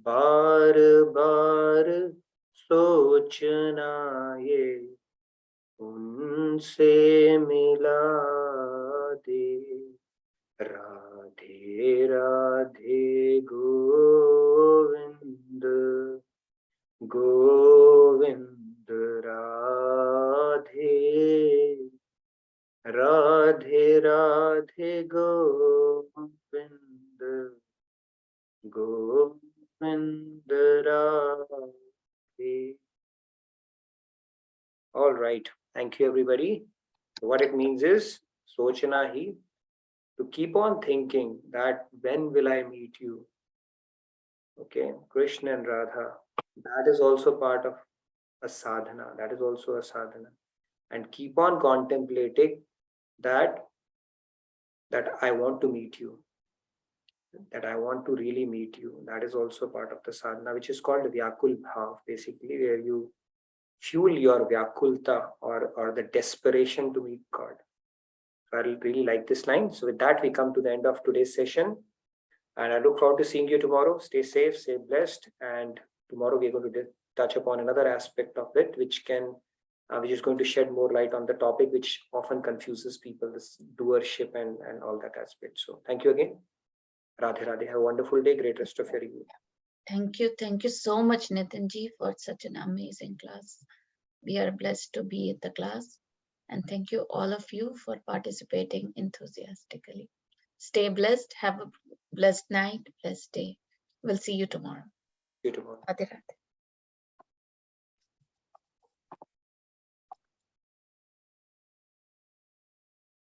Bar bar सोचना ये उनसे मिला दे Radhe Radhe Govind Govind Radhe Radhe Radhe Govind Govind Radhe. All right. Thank you, everybody. What it means is, Sochana hi, to keep on thinking that when will I meet you? Okay, Krishna and Radha, that is also part of a sadhana. That is also a sadhana. And keep on contemplating that I want to meet you. That I want to really meet you. That is also part of the sadhana, which is called Vyakul Bhav, basically, where you fuel your Vyakulta or the desperation to meet God. So I really like this line. So with that, we come to the end of today's session. And I look forward to seeing you tomorrow. Stay safe, stay blessed. And tomorrow we're going to touch upon another aspect of it, which is going to shed more light on the topic, which often confuses people, this doership and all that aspect. So thank you again. Radhe Radhe. Have a wonderful day. Great rest of your evening. Thank you so much, Nitinji, for such an amazing class. We are blessed to be at the class. And thank you all of you for participating enthusiastically. Stay blessed. Have a blessed night, blessed day. We'll see you tomorrow. See you tomorrow. Radhe Radhe.